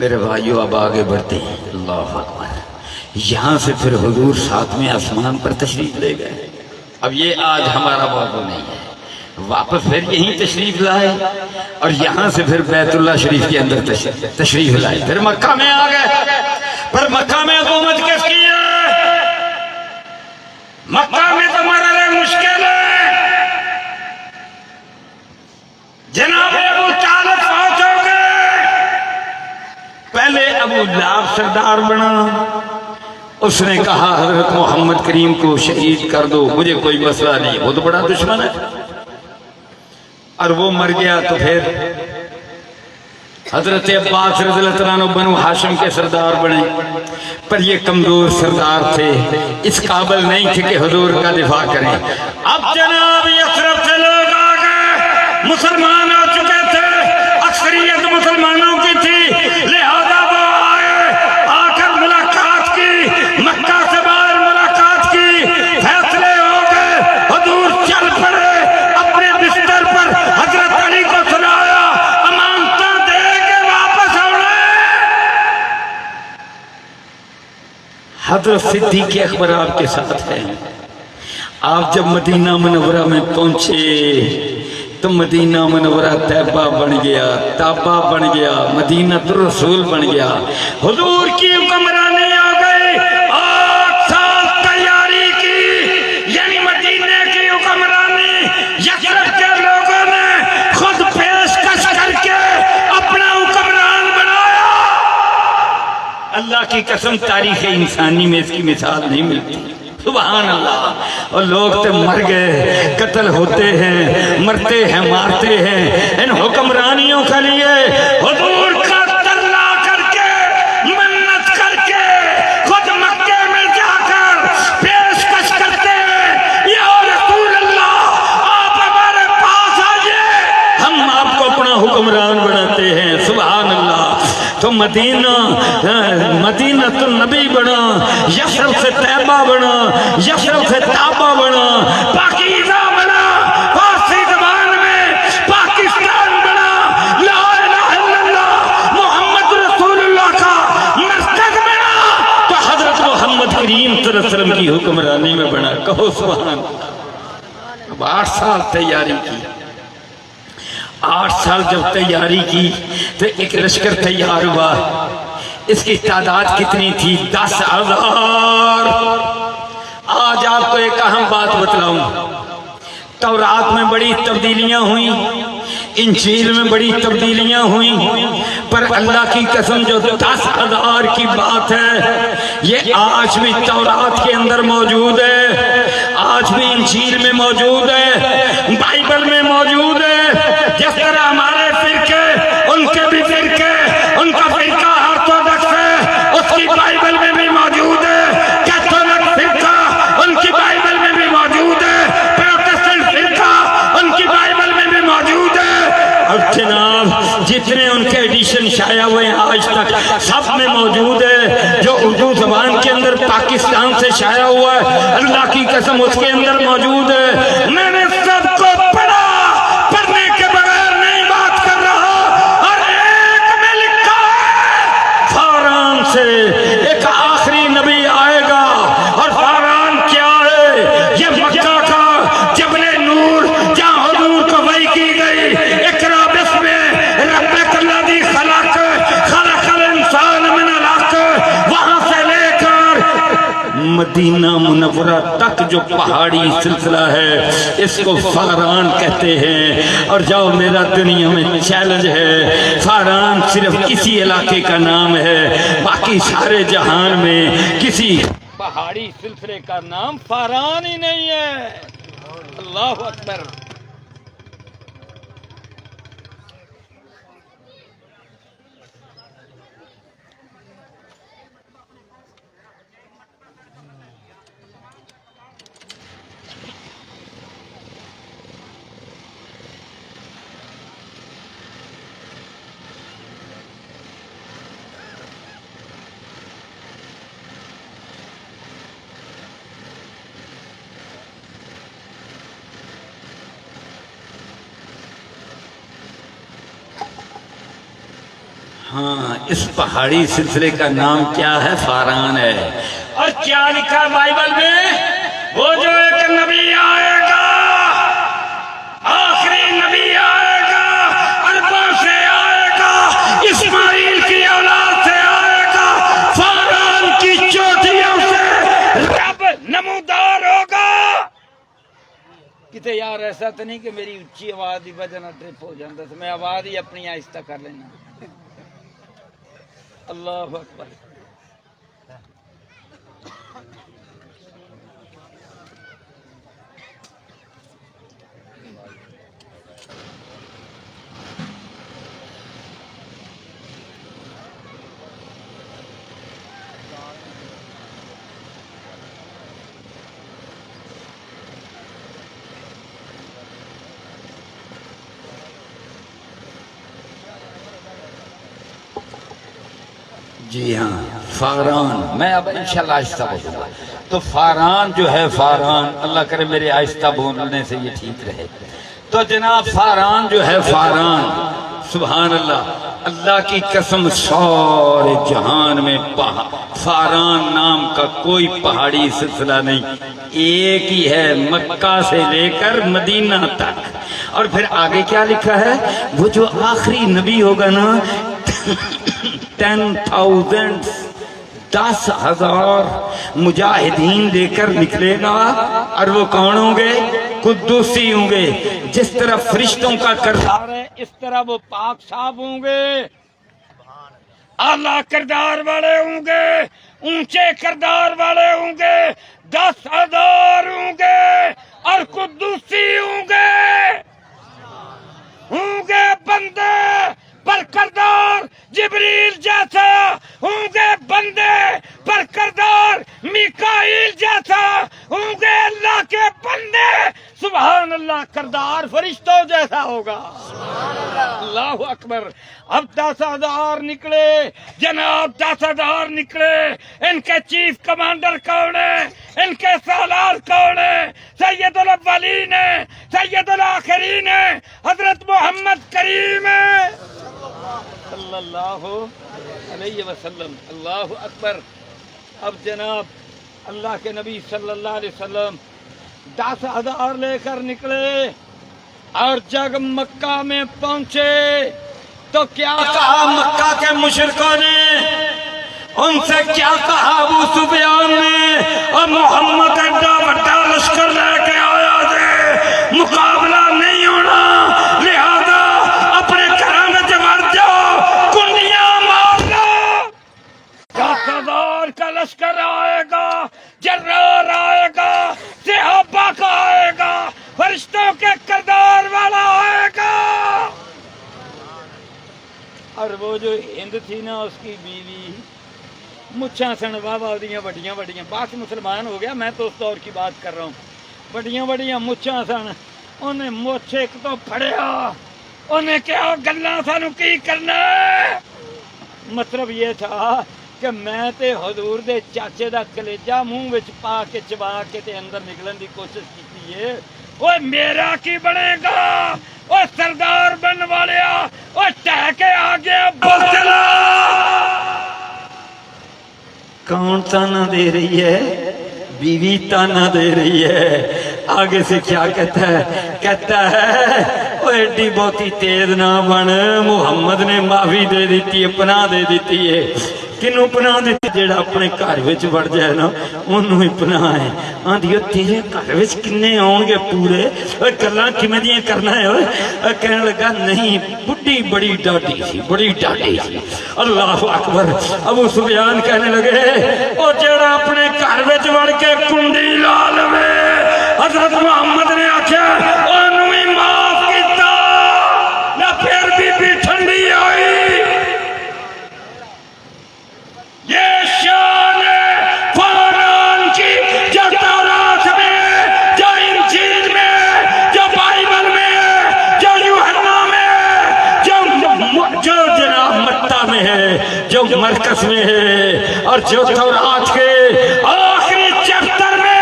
میرے بھائیو اب آگے بڑھتے ہیں. اللہ اکبر. یہاں سے پھر حضور ساتویں آسمان پر تشریف لے گئے. اب یہ آج ہمارا موضوع نہیں ہے. واپس پھر یہیں تشریف لائے اور یہاں سے پھر بیت اللہ شریف کے اندر تشریف لائے. پھر مکہ میں آ گئے. پر مکہ میں حکومت کس کی ہے؟ مکہ میں تو مرحلہ مشکل ہے. جناب ابو طالب فوت ہو گئے. پہلے ابو لہب سردار بنا. اس نے کہا حضرت محمد کریم کو شہید کر دو، مجھے کوئی مسئلہ نہیں، وہ تو بڑا دشمن ہے. اور وہ مر گیا تو پھر حضرت عباس رضی اللہ عنہ بنو ہاشم کے سردار بنے. پر یہ کمزور سردار تھے، اس قابل نہیں تھے کہ حضور کا دفاع کریں. اب جناب یثرب سے لوگ آ گئے، مسلمان آ چکے تھے، اکثریت مسلمانوں کی تھی، لہذا وہ آئے، آ کر ملاقات کی، مکہ سے باہر ملاقات کی، فیصلے ہو گئے. حضور چل پڑے اپنے بستر پر، حضرت علی کو سنایا امانتاں دے کے واپس آنا. حضرت صدیق اکبر آپ کے ساتھ ہیں. آپ جب مدینہ منورہ میں پہنچے تو مدینہ منورہ طیبہ بن گیا، تابہ بن گیا، مدینہ الرسول بن گیا. حضور کی حکمرانی آ گئی. 8 سال تیاری کی، یعنی مدینہ کی حکمرانی یثرب کے لوگوں نے خود پیشکش کر کے اپنا حکمران بنایا. اللہ کی قسم تاریخ انسانی میں اس کی مثال نہیں ملتی. سبحان اللہ. اور لوگ تو مر گئے، قتل ہوتے ہیں، مرتے ہیں، مارتے ہیں ان حکمرانیوں کے لیے. حضور کا ترلا کر کے، منت کر کے، خود مکے میں جا کر پیشکش کرتے ہیں، یا رسول اللہ آپ ہمارے پاس آئیے، ہم آپ کو اپنا حکمران بناتے ہیں. سبحان اللہ. تو مدینہ النبی بنا، یثرب سے طیبہ بنا، یثرب سے تابہ بنا، پاکیزہ بنا، فارسی زبان میں پاکستان بنا، لا الہ الا اللہ محمد رسول اللہ کا مرکز بنا. تو حضرت محمد کریم صلی اللہ علیہ وسلم کی حکمرانی میں بنا. کہو سبحان اللہ. اب 8 سال تیاری کی. 8 سال جب تیاری کی تو ایک لشکر تیار ہوا. اس کی تعداد کتنی تھی؟ 10,000. آج آپ کو ایک اہم بات بتلاؤں. تورات میں بڑی تبدیلیاں ہوئیں، انجیل میں بڑی تبدیلیاں ہوئیں، پر اللہ کی قسم جو 10,000 کی بات ہے یہ آج بھی تورات کے اندر موجود ہے، آج بھی انجیل میں موجود ہے، بائبل میں موجود ہے. جس طرح ہمارے فرقے، ان کے بھی فرقے، ان کا فرقہ آرتھوڈکس ہے، اس کی بائبل میں بھی موجود ہے. کیتھولک فرقہ، ان کی بائبل میں بھی موجود ہے. پروٹسٹنٹ فرقہ، ان کی بائبل میں بھی موجود ہے. اب جناب جتنے ان کے ایڈیشن شائع ہوئے ہیں آج تک سب میں موجود ہے. جو اردو زبان کے اندر پاکستان سے شائع ہوا ہے، اللہ کی قسم اس کے اندر موجود ہے. میں نے سب کو پڑھا، پڑھنے کے بغیر نہیں بات کر رہا. اور ایک میں لکھا ہے فاران سے ایک آخری نبی آئے گا. اور فاران کیا ہے؟ یہ مکہ کا جبل نور جہاں حضور کو وحی کی گئی، اقرا بسم ربک الذی خلق، خلق الانسان من علق، وہاں سے لے کر مدینہ منورہ تک جو پہاڑی سلسلہ ہے اس کو فاران کہتے ہیں. اور جاؤ میرا دنیا میں چیلنج ہے، فاران صرف کسی علاقے کا نام ہے، باقی سارے جہان میں کسی پہاڑی سلسلے کا نام فاران ہی نہیں ہے. اللہ اکبر. ہاں اس پہاڑی سلسلے کا نام کیا ہے؟ فاران ہے۔ اور کیا لکھا ہے بائبل میں؟ وہ جو ایک نبی آئے گا، آخری نبی آئے گا، اربوں سے آئے گا، اسماعیل کی اولاد سے آئے گا، فاران کی چوٹیوں سے رب نمودار ہوگا۔ کتے یار ایسا تو نہیں کہ میری اچھی آواز کی وجہ نہ ٹرپ ہو جاتا تو میں آواز ہی اپنی آہستہ کر لینا۔ اللہ اکبر۔ جی ہاں فاران، میں اب انشاءاللہ آہستہ بولوں گا۔ تو فاران جو ہے، فاران، اللہ کرے میرے آہستہ بولنے سے یہ ٹھیک رہے۔ تو جناب فاران جو ہے، فاران، سبحان اللہ، اللہ کی قسم سارے جہان میں فاران نام کا کوئی پہاڑی سلسلہ نہیں، ایک ہی ہے، مکہ سے لے کر مدینہ تک۔ اور پھر آگے کیا لکھا ہے؟ وہ جو آخری نبی ہوگا نا، 10,000 10,000 مجاہدین لے کر نکلے گا۔ اور وہ کون ہوں گے؟ قدوسی ہوں گے۔ جس طرح فرشتوں کا کردار ہے اس طرح وہ پاک صاحب ہوں گے، اعلیٰ کردار والے ہوں گے، اونچے کردار والے ہوں گے، 10,000 ہوں گے اور قدوسی ہوں گے بندے پر کردار جبریل جیسا، ہوں گے بندے پر کردار میکائیل جیسا، ہوں گے اللہ کے بندے، سبحان اللہ، کردار فرشتوں جیسا ہوگا۔ اللہ اکبر۔ اب 10,000 نکلے جناب، 10,000 نکلے۔ ان کے چیف کمانڈر کون ہے؟ ان کے سالار کون ہے؟ سید الاولین ہے، سید الاخرین ہے، حضرت محمد کریم ہے صلی اللہ علیہ وسلم۔ اللہ اکبر۔ اب جناب اللہ کے نبی صلی اللہ علیہ وسلم 10,000 لے کر نکلے اور جب مکہ میں پہنچے تو کیا کہا مکہ کے مشرکوں نے؟ ان سے کیا کہا ابو سفیان نے؟ اور محمد ایڈا بڑا لشکر لے کے آیا تھے، مقابلہ نہیں ہونا، لہذا اپنے گھر میں جمع جاؤ، کنیاں مار لو۔ 10,000 کا لشکر آئے گا، جرار آئے گا، صحابہ کا آئے گا، فرشتوں کے کردار والا آئے گا۔ اور وہ جو ہند تھی نا، اس کی بیوی مچھاں سن بابا دیاں بڑیاں بڑیاں، بس مسلمان ہو گیا، میں تو اس دور کی بات کر رہا ہوں، بڑیاں بڑیاں مچھاں سن۔ انہیں مچھ ایک تو پھڑیا، انہیں کیا گلاں سانو کی کرنا ہے؟ مطلب یہ تھا کہ میں تے حضور دے چاچے دا کلیجہ منہ وچ پا کے چبا کے تے اندر نکلن دی کوشش کی ہے۔ اوہ میرا کی بنے گا؟ اوہ سردار بن والیا، اوہ ٹہ کے آگے بول چلا۔ کون تانا دے رہی ہے؟ بیوی تانا دے رہی ہے۔ آگے سے کیا کہتا ہے؟ کہتا ہے وہ ایڈی بہتی تیز نہ بن، محمد نے معافی دے دیتی ہے، پناہ دے دیتی ہے۔ کنوں پناہ دیتی؟ جیڑا اپنے گھر وچ بڑھ جائے نا انہوں ہی پناہ ہے۔ آندھی تیرے گھر وچ کنے آؤں گے پورے؟ گلاں کیویں دیاں کرنا ہے؟ کہنے لگا نہیں، بڈھی بڑی ڈاڈی سی، بڑی ڈاڈی سی۔ اللہ اکبر۔ ابو سفیان کہنے لگے او جیڑا اپنے گھر وچ وڑ کے کنڈی لا لوے، حضرت محمد نے آکھیا اونوں ہی معاف کیتا، نہ پھر بھی ٹھنڈی آئی۔ یہ شان ہے فاران کی، جو تورات میں، جو انجیل میں، جو بائبل میں، جو یوحنا میں، جو جناب متی میں ہے، جو مرکز میں ہے، اور جو تورات کے آخری چیپٹر میں۔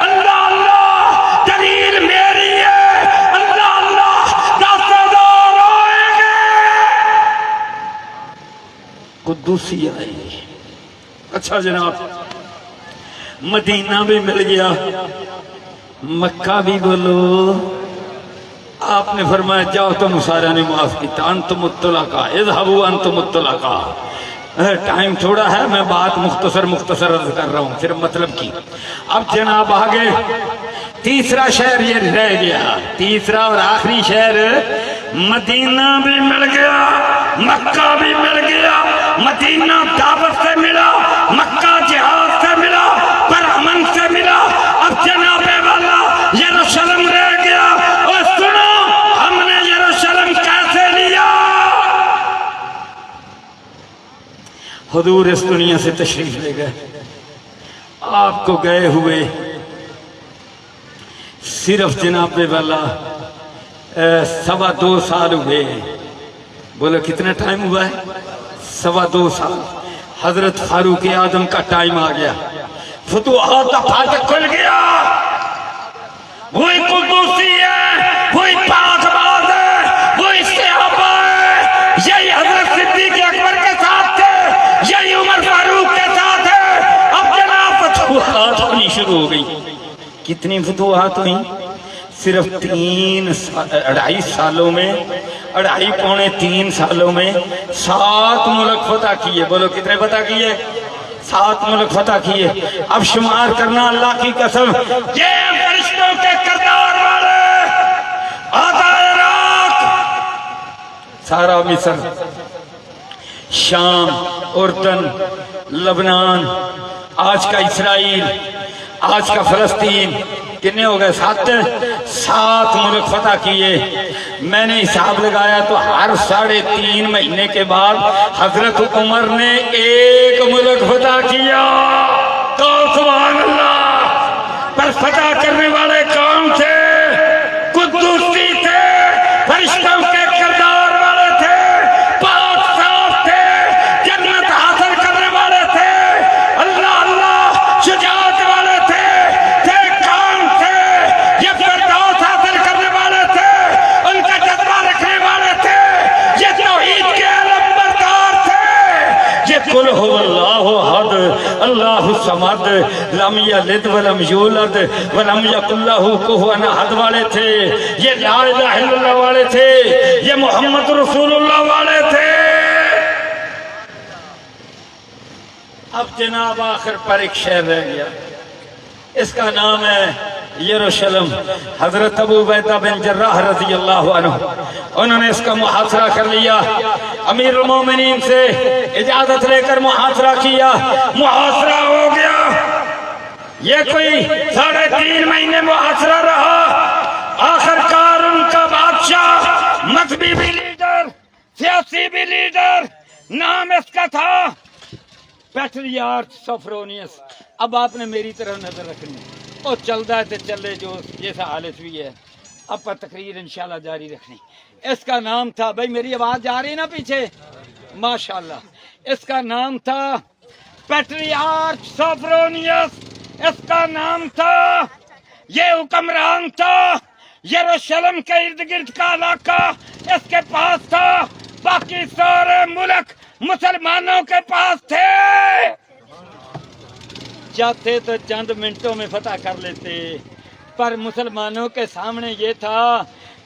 اللہ اللہ دلیل میری ہے، اللہ اللہ 10,000 آئیں گے۔ قدوسی آئی. اچھا جناب مدینہ بھی مل گیا, مکہ بھی بولو. آپ نے فرمایا جاؤ تم سارا نے معاف کیتا, انتم الطلقاء اذهبوا انتم الطلقاء. ٹائم تھوڑا ہے, میں بات مختصر عرض کر رہا ہوں, پھر مطلب کی. اب جناب آگے تیسرا شہر یہ رہ گیا, تیسرا اور آخری شہر. مدینہ بھی مل گیا, مکہ بھی مل گیا. مدینہ دعوت سے ملا, مکہ جہاد سے ملا, پرامن سے ملا. اب جناب والا یروشلم رہ گیا. اور سنو ہم نے یروشلم کیسے لیا. حضور اس دنیا سے تشریف لے گئے, آپ کو گئے ہوئے صرف جناب والا 2.25 سال ہوئے. بولو کتنا ٹائم ہوا ہے؟ 2.25 سال. حضرت فاروق اعظم کا ٹائم آ گیا, فتوحات کا پھاٹک کھل گیا. وہی قدوسی ہے, وہی پاک باز ہے, وہی صحابہ ہے. یہی حضرت صدیق اکبر کے ساتھ تھے, یہی عمر فاروق کے ساتھ ہے. اب جناب فتوحات ہونی شروع ہو گئی. کتنی فتوحات ہوئی؟ صرف 2.5 سالوں میں, 2.5-3 سالوں میں 7 ملک فتح کیے. بولو کتنے فتح کیے؟ 7 ملک فتح کیے. اب شمار کرنا اللہ کی قسم, یہ فرشتوں کے کردار والے. آدھا عراق, سارا مصر, شام, اردن, لبنان, آج کا اسرائیل, آج کا فلسطین. کتنے ہو گئے؟ 7 ملک فتح کیے. میں نے حساب لگایا تو ہر 3.5 مہینے کے بعد حضرت عمر نے 1 ملک فتح کیا. تو سبحان اللہ. پر فتح کرنے والے کون تھے؟ قدوسی تھے, فرشتوں کے کردار والے تھے, پاک صاف تھے, جنت حاصل کرنے والے تھے, اللہ اللہ شجاعت والے تھے. کون تھے؟ یہ فردوس حاصل کرنے والے تھے, ان کا جذبہ رکھنے والے تھے, یہ توحید کے علم بردار تھے. یہ قل هو اللہ احد اللہ الصمد لم یلد ولم یولد ولم یکن لہ کفوا احد والے تھے. یہ لا الہ الا اللہ والے تھے, یہ محمد رسول اللہ والے تھے. اب جناب آخر پر ایک شہر رہ گیا, اس کا نام ہے یروشلم. حضرت ابو عبیدہ بن جراح رضی اللہ عنہ, انہوں نے اس کا محاصرہ کر لیا. امیر المومنین سے اجازت لے کر محاصرہ کیا, محاصرہ ہو گیا. یہ کوئی 3.5 مہینے محاصرہ رہا. آخر کار ان کا بادشاہ, مذہبی بھی لیڈر, سیاسی بھی لیڈر, نام اس کا تھا پیٹریارچ سوفرونیس. اب آپ نے میری طرح نظر رکھنی, اور چلتا ہے تو چلے جو جیسا حالت بھی ہے. اب پر تقریر انشاءاللہ جاری رکھنی. اس کا نام تھا, بھائی میری آواز جا رہی نا پیچھے؟ ماشاءاللہ. اس کا نام تھا پیٹریارچ سوفرونیس. اس کا نام تھا, یہ حکمران تھا. یروشلم کے ارد گرد کا علاقہ اس کے پاس تھا, باقی سارے ملک مسلمانوں کے پاس تھے. چاہتے تو چند منٹوں میں فتح کر لیتے, پر مسلمانوں کے سامنے یہ تھا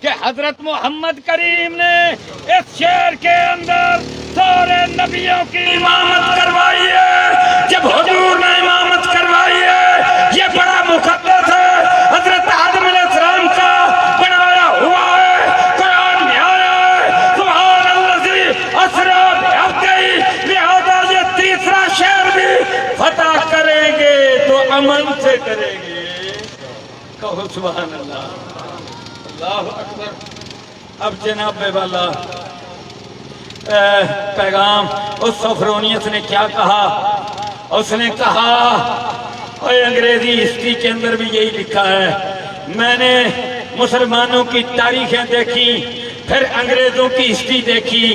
کہ حضرت محمد کریم نے اس شہر کے اندر سارے نبیوں کی امامت کروائی ہے. جب حضور نے امامت کروائی ہے, یہ بڑا مقدس ہے. حضرت آدم علیہ السلام کا بنایا ہوا ہے, قرآن میں آیا ہے سبحان الذی اسری بعبدہ. لہذا یہ تیسرا شہر بھی فتح کریں گے تو امن سے کریں گے. کہو سبحان اللہ, اللہ اکبر. اب جناب والا پیغام اس سوفرونیس نے کیا کہا؟ اس نے کہا, اور انگریزی ہسٹری کے اندر بھی یہی لکھا ہے, میں نے مسلمانوں کی تاریخیں دیکھی, پھر انگریزوں کی ہسٹری دیکھی,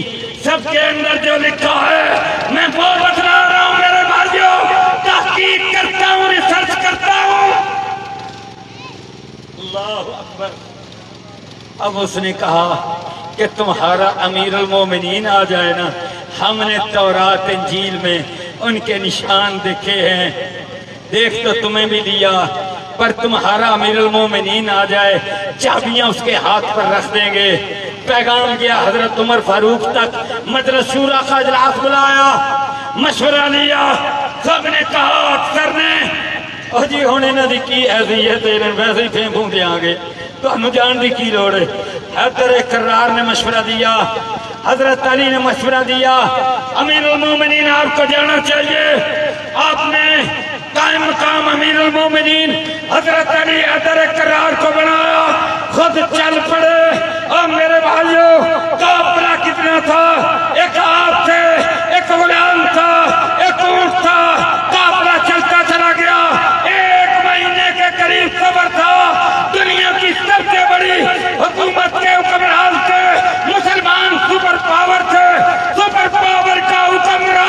سب کے اندر جو لکھا ہے میں وہ بتلا رہا ہوں میرے بھائیوں. تحقیق کرتا ہوں, ریسرچ کرتا ہوں. اللہ اکبر. اب اس نے کہا کہ تمہارا امیر المومنین آ جائے نا, ہم نے تورات انجیل میں ان کے نشان دیکھے ہیں، دیکھ تو تمہیں بھی لیا، پر تمہارا امیر المومنین آ جائے چابیاں اس کے ہاتھ پر رکھ دیں گے۔ پیغام گیا حضرت عمر فاروق تک، مجلس شورا کا اجلاس بلایا، مشورہ لیا، سب نے کہا اکثر نے او جی ہن انہاں دی کی حیثیت ہے، ویسے ہی پھینکوں دے آگے تانوں جان دی کی لوڑ ہے۔ حیدر کرار نے مشورہ دیا، حضرت علی نے مشورہ دیا، امیر المومنین آپ کو جانا چاہیے۔ آپ نے قائم مقام امیر المومنین حضرت علی حیدر کرار کو بنایا، خود چل پڑے۔ اور میرے بھائیوں قافلہ کتنا تھا؟ ایک آپ تھے، ایک غلام تھا، ایک اونٹ تھا، قافلہ چلتا چلا گیا۔ ایک مہینے کے قریب صبر تھا۔ دنیا کی سب سے بڑی حکومت کے حکمران تھے، مسلمان سپر پاور تھے، سپر پاور کا حکمران۔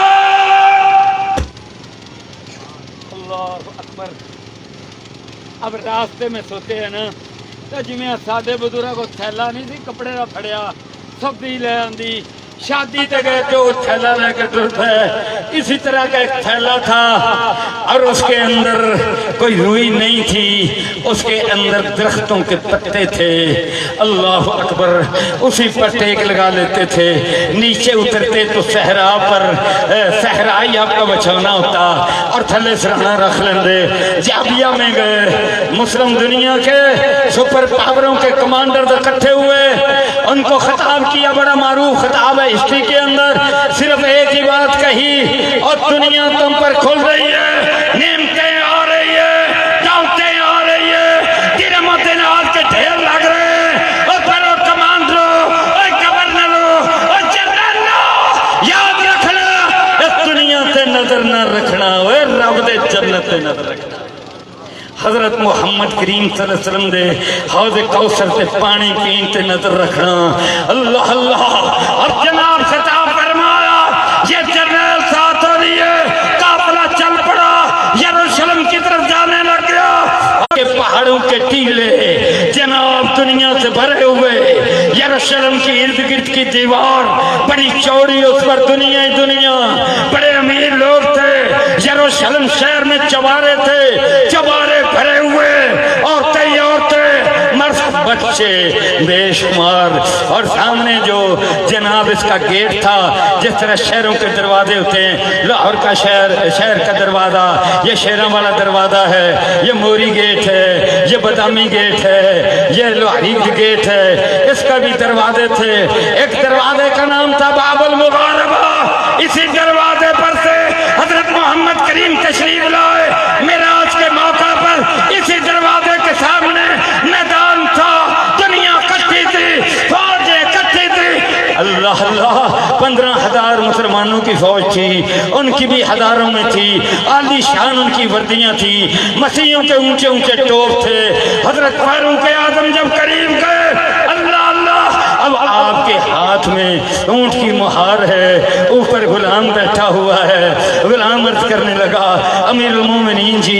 اللہ اکبر۔ اب راستے میں سوتے ہیں نا تو جی میں سادے بزرگ کو تھیلا نہیں سی کپڑے کا پھڑیا، سبزی لے آندی، شادی تے گئے تو تھیلا لے کے ٹر پے۔ اسی طرح کا ایک تھیلا تھا اور اس کے اندر کوئی روئی نہیں تھی، اس کے اندر درختوں کے پتے تھے۔ اللہ اکبر۔ اسی پر ٹیک لگا لیتے تھے، نیچے اترتے تو صحرا پر صحرائی آپ کا بچھونا ہوتا اور تھلے سرہنا رکھ لیندے۔ جابیہ میں گئے، مسلم دنیا کے سپر پاوروں کے کمانڈر اکٹھے ہوئے، ان کو خطاب کیا، بڑا معروف خطاب ہے ہسٹری کے اندر، صرف ایک ہی بات کہی، اور دنیا تم پر کھل رہی ہے، نعمتیں آ رہی ہے، دعوتیں آ رہی ہے، تیرے مدنال کے ڈھیر لگ رہے ہیں، اور پھرو کمانڈروں اور گورنروں اور جنرلوں، یاد رکھنا اس دنیا تے نظر نہ رکھنا، اوے رب دے جنت تے نظر رکھنا۔ حضرت محمد کریم صلی اللہ علیہ وسلم دے حوض کوثر تے پانی پین تے نظر رکھنا۔ اللہ اللہ۔ اب جناب خطاب فرمایا، یہ جنرل ساتھ ہو رہی ہے، قافلہ چل پڑا، یروشلم کی طرف جانے لگ گیا۔ کہ پہاڑوں کے ٹیلے جناب دنیا سے بھرے ہوئے، یروشلم کی ارد گرد کی دیوار بڑی چوڑی، اس پر دنیا ہی دنیا، بڑے امیر لوگ تھے، یروشلم شہر میں چوارے تھے، چوارے بھرے ہوئے، عورتیں، مرد بچے بے شمار، اور سامنے جو جناب اس کا گیٹ تھا، جس طرح شہروں کے دروازے ہوتے ہیں، لاہور کا شہر کا دروازہ، یہ شیراں والا دروازہ ہے، یہ موری گیٹ ہے، یہ بادامی گیٹ ہے، یہ لوہاری گیٹ ہے، اس کا بھی دروازے تھے۔ ایک دروازے کا نام تھا باب المغاربہ، اسی دروازے پر سے حضرت محمد کریم تشریف لائے معراج کے موقع پر۔ اسی دروازے کے سامنے میدان تھا، دنیا کٹھی تھی، فوجیں کٹھی تھی۔ اللہ اللہ۔ 15,000 مسلمانوں کی فوج تھی، ان کی بھی ہزاروں میں تھی، عالی شان ان کی وردیاں تھی، مسیحوں کے اونچے اونچے ٹوپ تھے۔ حضرت فاروق اعظم جب قریب گئے، اللہ اللہ، اب آپ کے ہاتھ میں اونٹ کی مہار ہے، اوپر غلام بیٹھا ہوا ہے۔ غلام عرض کرنے لگا، امیر المومنین جی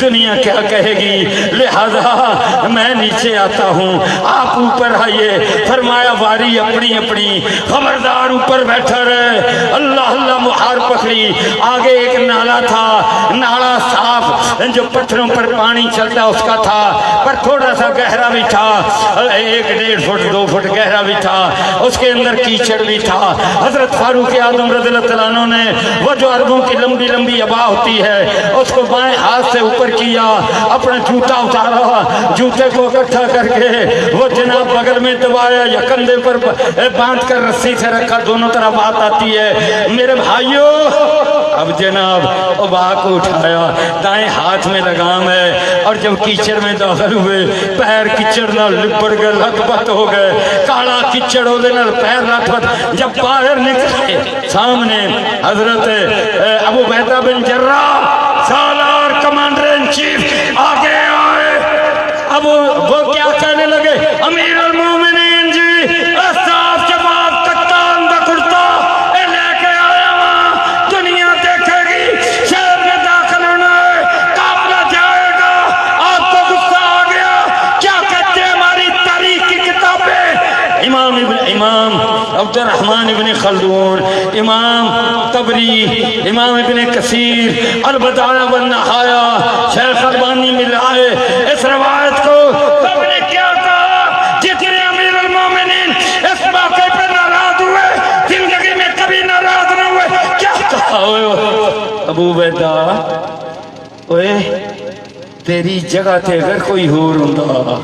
دنیا کیا کہے گی، لہذا میں نیچے آتا ہوں، آپ اوپر آئیے۔ فرمایا واری اپنی اپنی، خبردار اوپر بیٹھا رہے۔ اللہ اللہ، مہار پکڑی، آگے ایک نالا تھا، نالا صاف جو پتھروں پر پانی چلتا اس کا تھا، پر تھوڑا سا گہرا بھی تھا، 1.5 فٹ 2 فٹ گہرا بھی تھا، اس کے اندر کیچڑ بھی تھا۔ حضرت فاروق اعظم رضی اللہ عنہ نے وہ جو عربوں کی لمبی لمبی ابا ہوتی ہے اس کو بائیں ہاتھ سے اوپر کیا، اپنا جوتا اتارا، جوتے کو اکٹھا کر کے وہ جناب بغل میں دبایا یا کندھے پر باندھ کر رسی سے رکھا، دونوں طرف بات آتی ہے۔ میرے بھائیوں اب جناب ابا کو اٹھایا، دائیں ہاتھ میں لگام ہے، اور جب کیچڑ میں داخل ہوئے پیر کیچڑ نہ لپڑ گئے، لت پت ہو گئے، کالا کیچڑ ہو دے نہ پیر لت پت۔ جب باہر نکلے سامنے حضرت ابو عبیدہ بن جراح سالار کمانڈر ان چیف آگے آئے۔ اب وہ کیا کہنے لگے، امیر المومنین جی صاحب جواب کپتان دا کرتا اے لے کے آیا وہاں، دنیا دیکھے گی، شہر میں داخل ہونا ہے، قافلہ جائے گا، آپ کو غصہ آ گیا، کیا کہتے ہیں ہماری تاریخ کی کتابیں۔ امام عبد الرحمن ابن خلدون، امام طبری، امام ابن کثیر، البدایہ والنہایہ، شیخ البانی ملائے اس روایت کو سب نے کیا کہا؟ جتنے امیر المومنین اس موقع پر ناراض ہوئے زندگی میں کبھی ناراض نہ ہوئے، کیا کہا؟ ابو عبیدہ اوے تیری جگہ تے اگر کوئی اور ہوندا،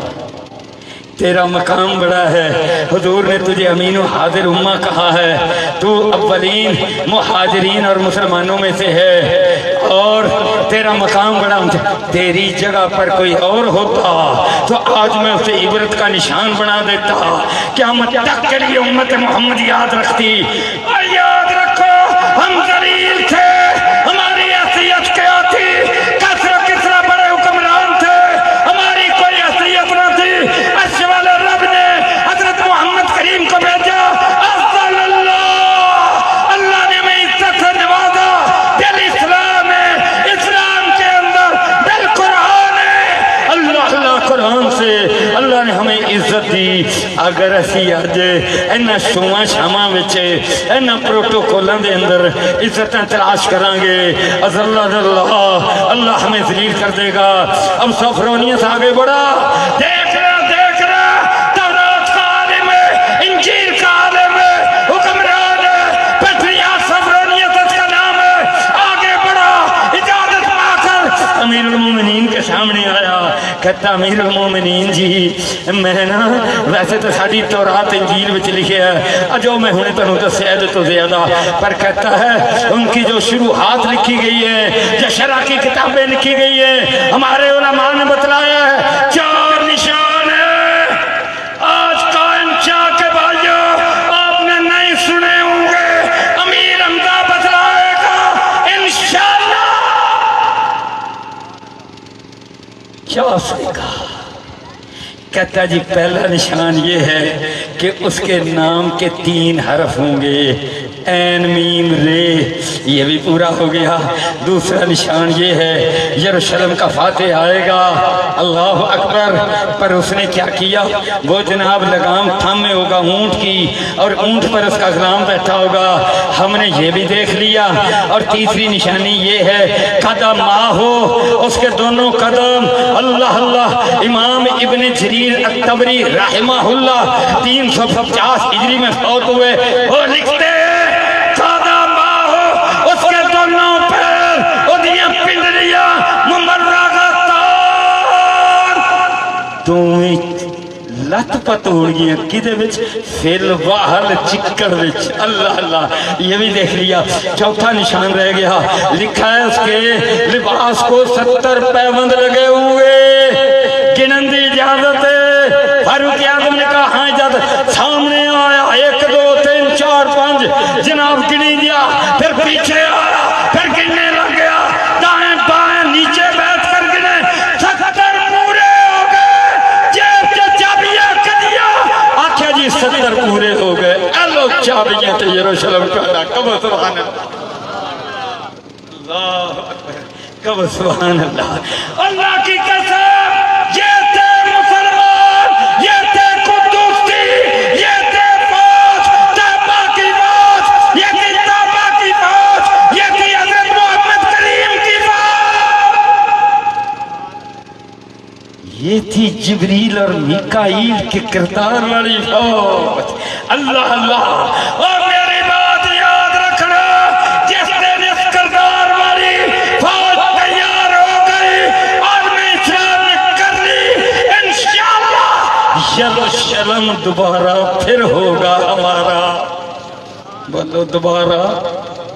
تیرا مقام بڑا ہے، حضور نے تجھے امین و حاضر امہ کہا ہے، تو اولین مہاجرین اور مسلمانوں میں سے ہے اور تیرا مقام بڑا ہوتا، تیری جگہ پر کوئی اور ہوتا تو آج میں اسے عبرت کا نشان بنا دیتا، قیامت تک کے لیے امت محمد یاد رکھتی۔ اور یاد رکھو ہم ذلیل تھے، ہماری حیثیت کیا تھی؟ کسرا کسرا بڑے حکمران تھے، ہماری کوئی حیثیت نہ تھی۔ عرش والے رب نے حضرت محمد کریم کو بھیجا، افضل اللہ نے ہمیں عزت سے نوازا، دل اسلام ہے، اسلام کے اندر دل قرآن ہے، اللہ قرآن سے اللہ نے ہمیں عزت دی۔ اگر اسی آج اینا شوما شاما وچے اینا پروٹوکولاں دے اندر عزتیں تلاش کریں گے، از اللہ ہمیں ذلیل کر دے گا۔ اب سفرونیت آگے بڑھا، دیکھ رہا تورات کا عالم ہے، انجیل کا عالم ہے، حکمران ہے، پٹریا سفرونیت اس کا نام ہے، آگے بڑھا اجازت پا کر امیر المومنین کے سامنے آیا، کہتا امیر المومنین جی میں نا ویسے تو ساری تورات انجیل وچ لکھے ہے جو میں ہونے تنوں تو سید تو زیادہ، پر کہتا ہے ان کی جو شروحات لکھی گئی ہے، جو شرع کی کتابیں لکھی گئی ہے، ہمارے علماء نے بتلایا ہے 4 نشان ہے۔ آج قائم شاہ کے بھائیوں آپ نے نہیں سنے ہوں گے، امیر حمزہ بتلائے گا انشاءاللہ۔ کیا سے کہا؟ کہتا جی پہلا نشان یہ ہے کہ اس کے نام کے 3 حرف ہوں گے، عین میم رے، یہ بھی پورا ہو گیا۔ دوسرا نشان یہ ہے یروشلم کا فاتح آئے گا، اللہ اکبر، پر اس نے کیا کیا؟ وہ جناب لگام تھامے ہوگا اونٹ کی اور اونٹ پر اس کا غلام بیٹھا ہوگا، ہم نے یہ بھی دیکھ لیا۔ اور تیسری نشانی یہ ہے قدم ہو، اس کے دونوں قدم، اللہ اللہ، امام ابن جریر الطبری رحمہ اللہ 350 ہجری میں فوت ہوئے، وہ لکھتے ہیں قدم ہو، اس کے دونوں پیر، ادھیاں پنڈلیاں ممرغتان، دوئیں لت پتوڑ گیا کدے وچ؟ فل واہل چکڑ وچ، اللہ اللہ، یہ بھی دیکھ لیا۔ چوتھا نشان رہ گیا، لکھا ہے اس کے لباس کو 70 پیوند لگے ہوئے، گنن دی اجازت ہے۔ فاروق اعظم نے کہا ہاں اجازت، سامنے آیا 1 2 3 4 5 جناب گنی دیا، پھر پیچھے آیا، پھر گننے لگ گیا، دائیں بائیں نیچے بیٹھ کر گنے، 70 پورے ہو گئے، جیب کے چابیاں کدیا، آکھیا جی 70 پورے ہو گئے، ایلو چابیاں تے یروشلم کا کب سبحان اللہ، کب سبحان اللہ، اللہ کی قسم، یہ تھے مسلمان، یہ تھے قدوسی، یہ تھے فوج، طیبہ کی فوج، یہ تھی طیبہ کی فوج، یہ تھی حضرت محمد کریم کی فوج، یہ تھی جبریل اور میکائیل کے کردار والی فوج، اللہ اللہ۔ اور میری بات یاد رکھنا، جس دن اس کردار والی فوج تیار ہو گئی اور میں اسلام نے کر لی، انشاءاللہ یروشلم دوبارہ پھر ہوگا ہمارا، بولو دوبارہ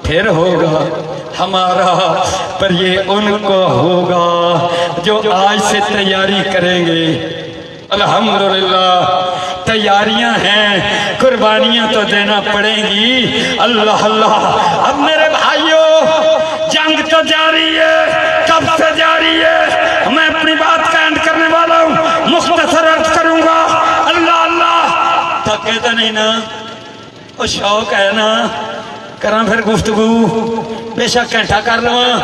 پھر ہوگا ہمارا، پر یہ ان کو ہوگا جو آج سے تیاری کریں گے۔ الحمدللہ تیاریاں ہیں، قربانیاں تو دینا پڑیں گی، اللہ اللہ۔ اب میرے بھائیوں جنگ تو جاری ہے، کب سے جاری ہے؟ میں اپنی بات کا اینڈ کرنے والا ہوں، مختصر عرض کروں گا، اللہ اللہ۔ تھکے تو نہیں نا؟ وہ شوق ہے نا؟ کراں پھر گفتگو، بے شک گھنٹہ کر لواں،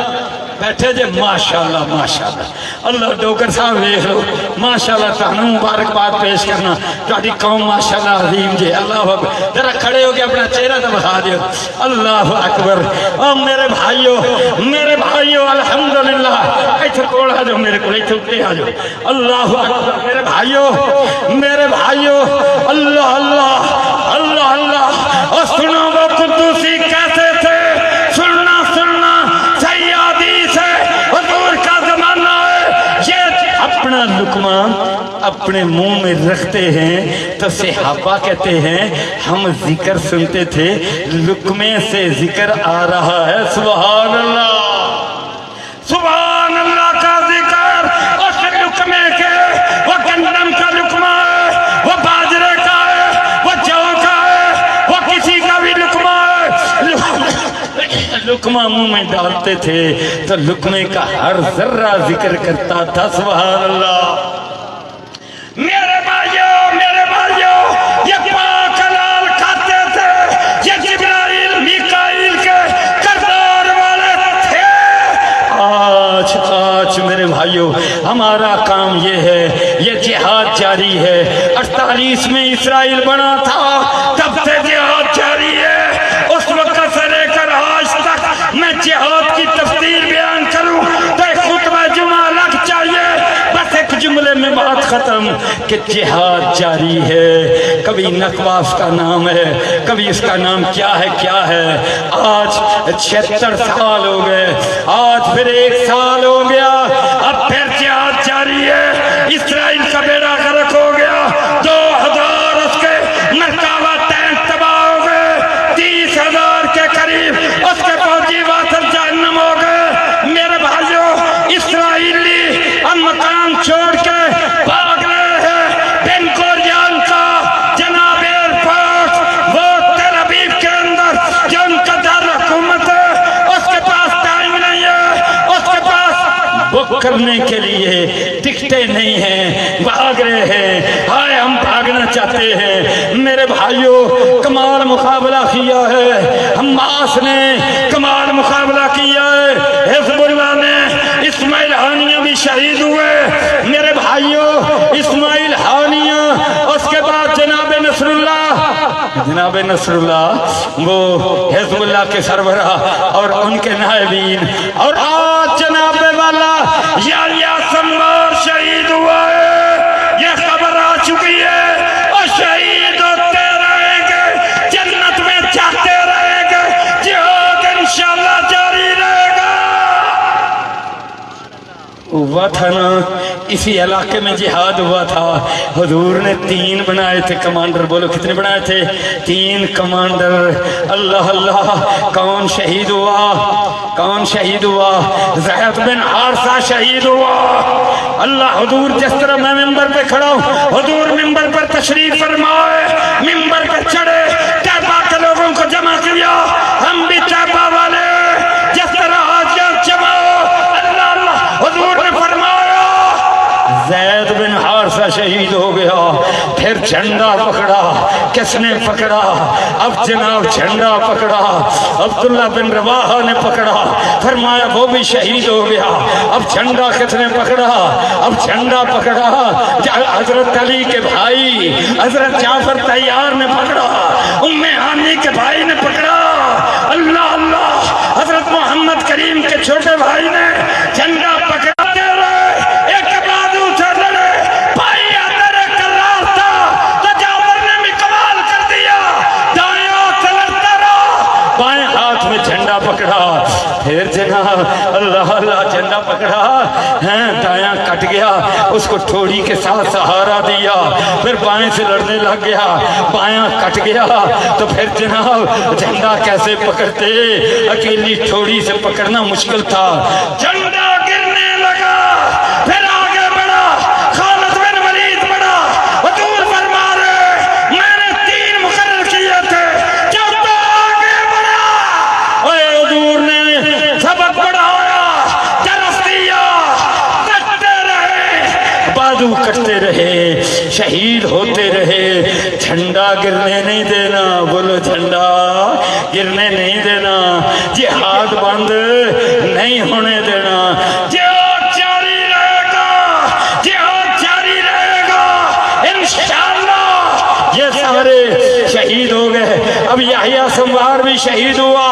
بیٹھے جے ماشاءاللہ ماشاءاللہ اللہ ڈوگر صاحب دیکھ لو ماشاءاللہ تانوں مبارکباد پیش کرنا تہاڈی قوم ماشاءاللہ عظیم جے اللہ اکبر ذرا کھڑے ہو کے اپنا چہرہ تو بتا دیو اللہ اکبر او میرے بھائیو الحمدللہ ایتھے کول آ جاؤ میرے کول ایتھے اٹھے آ جاؤ اللہ اکبر میرے بھائیو اللہ اللہ اللہ اللہ اور سنو وہ قدوسی کیسے تھے سننا سیادی سے حضور کا زمانہ ہے یہ اپنا لقمہ اپنے منہ میں رکھتے ہیں تو صحابہ کہتے ہیں ہم ذکر سنتے تھے لقمے سے ذکر آ رہا ہے سبحان اللہ کا ذکر اس لقمے کے وہ گندم کا لقمہ ہے وہ باجرے کا ہے وہ جو کا ہے وہ کسی کا بھی لقمہ ہے لقمہ منہ میں ڈالتے تھے تو لقمے کا ہر ذرہ ذکر کرتا تھا سبحان اللہ میرے بھائیو یہ پاک حلال کھاتے تھے یہ جبرائیل میکائیل کے کردار والے تھے آج میرے بھائیو ہمارا کام یہ ہے یہ جہاد جاری ہے 48 میں اسرائیل بنا تھا تب سے جہاد جاری ہے اس وقت سے لے کر آج تک میں جہاد کی تفصیل بیان کروں تو ایک خطبہ جمعہ لگ چاہیے بس ایک جملے میں بات ختم کہ جہاد جاری ہے کبھی نقواس کا نام ہے کبھی اس کا نام کیا ہے آج 76 سال ہو گئے آج پھر 1 سال ہو گیا اب پھر جہاد جاری ہے اسرائیل کا بیڑا غرق ہو گیا 2000 اس کے مرکبہ ٹینک تباہ ہو گئے 30,000 کے قریب اس کے فوجی واصل جہنم ہو گئے میرے بھائیو اسرائیلی اب مکان چھوڑ کے بھاگ رہے ہیں بن گوریون کا جناب ایئرپورٹ وہ تل ابیب کے اندر جو ان کا دار حکومت ہے اس کے پاس ٹائم نہیں ہے اس کے پاس بک کرنے کے لیے ٹکٹیں نہیں ہیں بھاگ رہے ہیں ہائے ہم بھاگنا چاہتے ہیں میرے بھائیو کمال مقابلہ کیا ہے حماس نے کمال مقابلہ کیا ہے حزب اللہ نے اسماعیل ہانیہ بھی شہید ہوئے میرے بھائیو اسماعیل ہانیہ اس کے بعد جناب نصر اللہ وہ حزب اللہ کے سربراہ اور ان کے نائبین اور آج جناب والا یا سمار شہید ہوا ہے یہ خبر آ چکی ہے اور شہید ہوتے رہیں گے جنت میں جاتے رہیں گے جہاد انشاءاللہ جاری رہے گا ہوا تھا نا اسی علاقے میں جہاد ہوا تھا حضور نے 3 بنائے تھے کمانڈر بولو کتنے بنائے تھے 3 کمانڈر اللہ اللہ کون شہید ہوا زید بن حارثہ شہید ہوا اللہ حضور جس طرح میں ممبر پہ کھڑا ہوں حضور ممبر پر تشریف فرمائے ممبر پہ چڑھے طیبہ کے لوگوں کو جمع کیا ہم بھی طیبہ والے جس طرح حاجیاں جمع اللہ اللہ حضور نے فرمایا زید بن حارثہ شہید ہو گیا پھر جھنڈا پکڑا کس نے پکڑا اب جناب جھنڈا پکڑا عبداللہ بن رواحہ نے پکڑا فرمایا وہ بھی شہید ہو گیا اب جھنڈا کس نے پکڑا اب جھنڈا پکڑا حضرت علی کے بھائی حضرت جعفر طیار نے پکڑا ام ہانی کے بھائی نے پکڑا اللہ اللہ حضرت محمد کریم کے چھوٹے بھائی نے جھنڈا پکڑاتے رہے ایک بازو سے لڑے بھائی اندر ایک کرار تھا تو جعفر نے بھی کمال کر دیا دائیں ہاتھ سے لڑتا رہا بائیں ہاتھ میں جھنڈا پکڑا پھر جناب اللہ اللہ جھنڈا پکڑا دایاں کٹ گیا اس کو ٹھوڑی کے ساتھ سہارا دیا پھر بائیں سے لڑنے لگ گیا بایاں کٹ گیا تو پھر جناب جھنڈا کیسے پکڑتے اکیلی ٹھوڑی سے پکڑنا مشکل تھا جھنڈا گرنے لگا پھر آگے بڑھا خالد بن ولید بڑھا حضور فرما رہے میں نے 3 مقرر کیے تھے جب تو آگے بڑھا اے حضور نے سبق پڑھایا درس دیا کٹتے رہے بازو کٹتے رہے شہید ہوتے رہے جھنڈا گرنے نہیں دینا بولو جھنڈا گرنے نہیں دینا جہاد بند نہیں ہونے دینا اب یحییٰ سموار بھی شہید ہوا.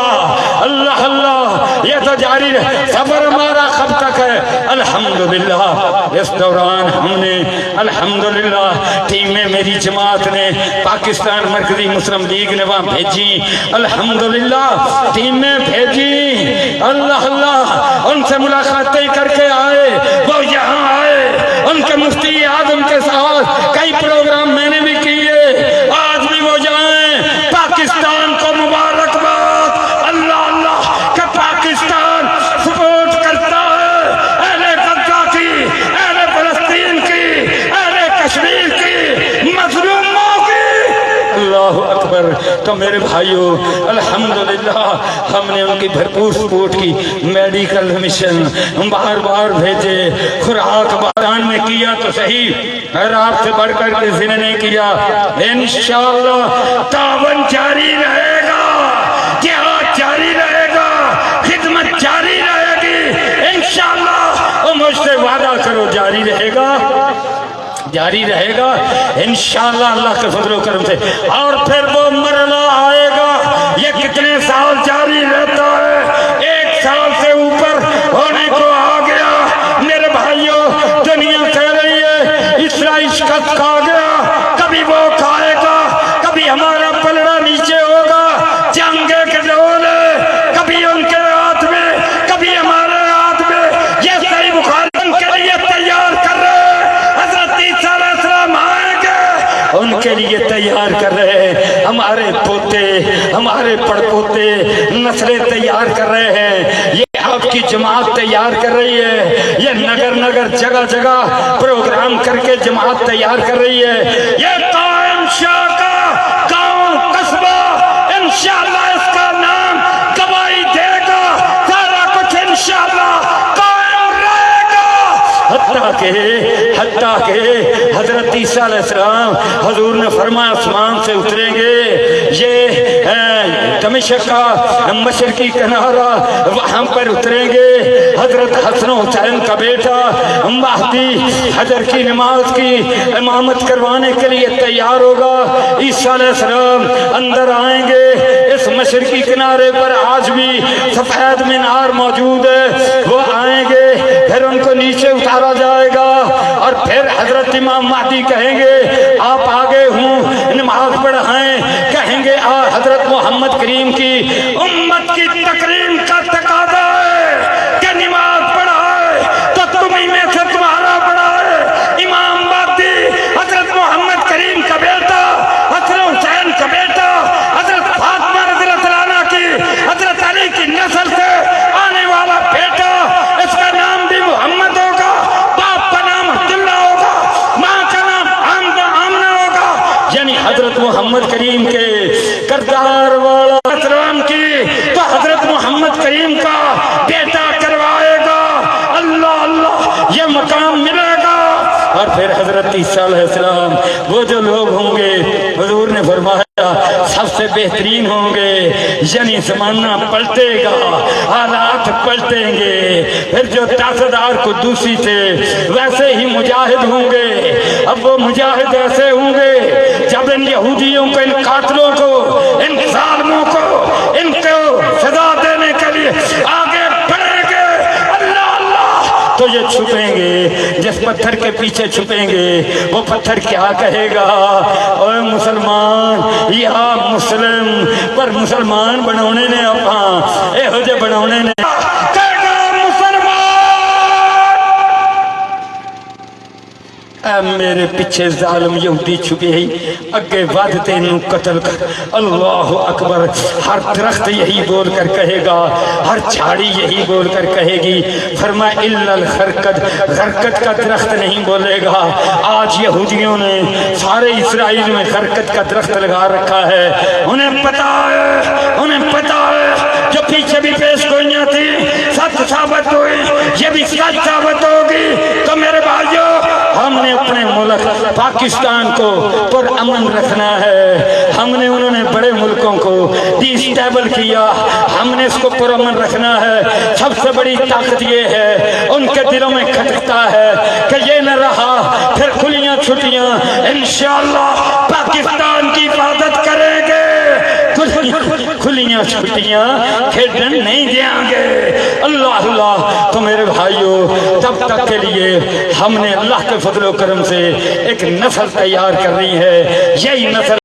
اللہ اللہ یہ تو جاری رہے. سفر ہمارا کب تک ہے؟ الحمدللہ اس دوران ہم نے الحمدللہ ٹیمیں میری جماعت نے پاکستان مرکزی مسلم لیگ نے وہاں بھیجی. الحمدللہ ٹیمیں بھیجی. اللہ اللہ ان سے ملاقاتیں کر کے آئے. وہ یہاں آئے. ان کے مفتی اعظم کے ساتھ کئی پروگرام میں نے بھی کیے. آج بھی وہ جائیں. پاکستان کو مبارکباد. اللہ اللہ کہ پاکستان سپورٹ کرتا ہے اہل غزہ کی, اہل فلسطین کی, اہل کشمیر کی, مظلوموں کی. اللہ اکبر. تو میرے بھائیو الحمدللہ ہم نے ان کی بھرپور سپورٹ کی. میڈیکل مشن بار بار بھیجے. خوراک باران میں کیا تو صحیح, ہر آپ سے بڑھ کر کسی نے نہیں کیا. انشاءاللہ تعاون جاری رہے گا, جہاد جاری رہے گا, خدمت جاری رہے گی انشاءاللہ. اور مجھ سے وعدہ کرو جاری رہے گا, جاری رہے گا انشاءاللہ اللہ کے فضل و کرم سے. اور پھر وہ مرحلہ آئے گا. یہ کتنے سال جاری رہتا ہے؟ 1 سال سے اوپر ہونے کو آ گیا. میرے بھائیوں دنیا کہہ رہی ہے اسرائیل شکست کھا گیا. کبھی وہ کھائے گا, کبھی ہمارا پلڑا نیچے ہوگا. جنگے کے ڈولے کبھی ان کے ہاتھ میں, کبھی ہمارے ہاتھ میں. یہ صحیح بخاری ان کے لیے تیار کر رہے ہیں. حضرت عیسیٰ علیہ السلام آئیں گے, ان کے لیے تیار کر رہے ہیں. ہمارے پوتے, ہمارے پڑپوتے, نسلیں تیار کر رہے ہیں. یہ آپ کی جماعت تیار کر رہی ہے. یہ نگر نگر جگہ جگہ پروگرام کر کے جماعت تیار کر رہی ہے. یہ قائم شاہ کا گاؤں قصبہ انشاءاللہ اس کا نام گواہی دے گا. سارا کچھ انشاءاللہ قائم رہے گا. حتیٰ کہ حضرت عیسیٰ علیہ السلام حضور نے فرمایا آسمان سے اتریں گے. یہ دمشق کا مشرقی کنارہ وہاں پر اتریں گے. حضرت حسن و حسین کا بیٹا مہدی حجر کی نماز کی امامت کروانے کے لیے تیار ہوگا. عیسیٰ علیہ السلام اندر آئیں گے. اس مشرقی کنارے پر آج بھی سفید مینار موجود ہے. وہ آئیں گے, پھر ان کو نیچے اتارا جائے گا, اور پھر حضرت امام مہدی کہیں گے آپ آگے ہوں, نماز پڑھائیں. کہیں گے حضرت محمد کریم کی امت کی تکریم کا تقاضا ہے کہ نماز پڑھائے, تو تمہیں میں سے تمہارا پڑھائے. امام مہدی حضرت محمد کریم کا بیٹا, حسن حسین کا بیٹا, حضرت فاطمہ رضی اللہ عنہ کی, حضرت علی کی نسل سے آنے والا بیٹا. اس کا نام بھی محمد ہوگا, باپ کا نام عبداللہ ہوگا, ماں کا نام آمنہ ہوگا. یعنی حضرت محمد کریم کے کردار والا اسلام کی تو حضرت محمد کریم کا بیٹا کروائے گا. اللہ اللہ یہ مقام ملے گا. اور پھر حضرت عیسیٰ علیہ السلام وہ جو لوگ ہوں گے حضور نے فرمایا سب سے بہترین ہوں گے. یعنی زمانہ پلٹے گا, حالات پلٹیں گے. پھر جو تاثردار قدوسی تھے ویسے ہی مجاہد ہوں گے. اب وہ مجاہد ایسے ہوں گے جب ان یہودیوں کو, ان قاتلوں کو, ان ظالموں کو, ان کو سزا دینے کے لیے آگے بڑھیں گے. اللہ اللہ تو یہ چھپیں گے. جس پتھر کے پیچھے چھپیں گے وہ پتھر کیا کہے گا؟ اوے مسلمان یا مسلم, پر مسلمان بناونے نے اپاں اے ہو جے بناونے نے میرے پیچھے ظالم یہودی چھپی ہے, اگے ود تینوں قتل کر. اللہ اکبر. ہر درخت یہی بول کر کہے گا, ہر جھاڑی یہی بول کر کہے گی. فرمایا الا الخرقد, خرقد کا درخت نہیں بولے گا. آج یہودیوں نے سارے اسرائیل میں خرقد کا درخت لگا رکھا ہے. انہیں پتا ہے, انہیں پتا ہے جو پیچھے بھی پیش گوئیاں تھی سچ ثابت ہوئی, یہ بھی سچ ثابت ہوگی. تو میرے بھائیوں ہم نے اپنے ملک پاکستان کو پر امن رکھنا ہے. ہم نے انہوں نے بڑے ملکوں کو ڈی اسٹیبل کیا, ہم نے اس کو پر امن رکھنا ہے. سب سے بڑی طاقت یہ ہے ان کے دلوں میں کھٹکتا ہے کہ یہ نہ رہا پھر کھلیاں چھٹیاں انشاءاللہ پاکستان کی حفاظت کریں گے. کھلیاں چھٹیاں کھیڈن نہیں دیاں گے۔ اللہ اللہ، تو میرے بھائیو تب تک کے لیے ہم نے اللہ کے فضل و کرم سے ایک نسل تیار کرنی ہے، یہی نسل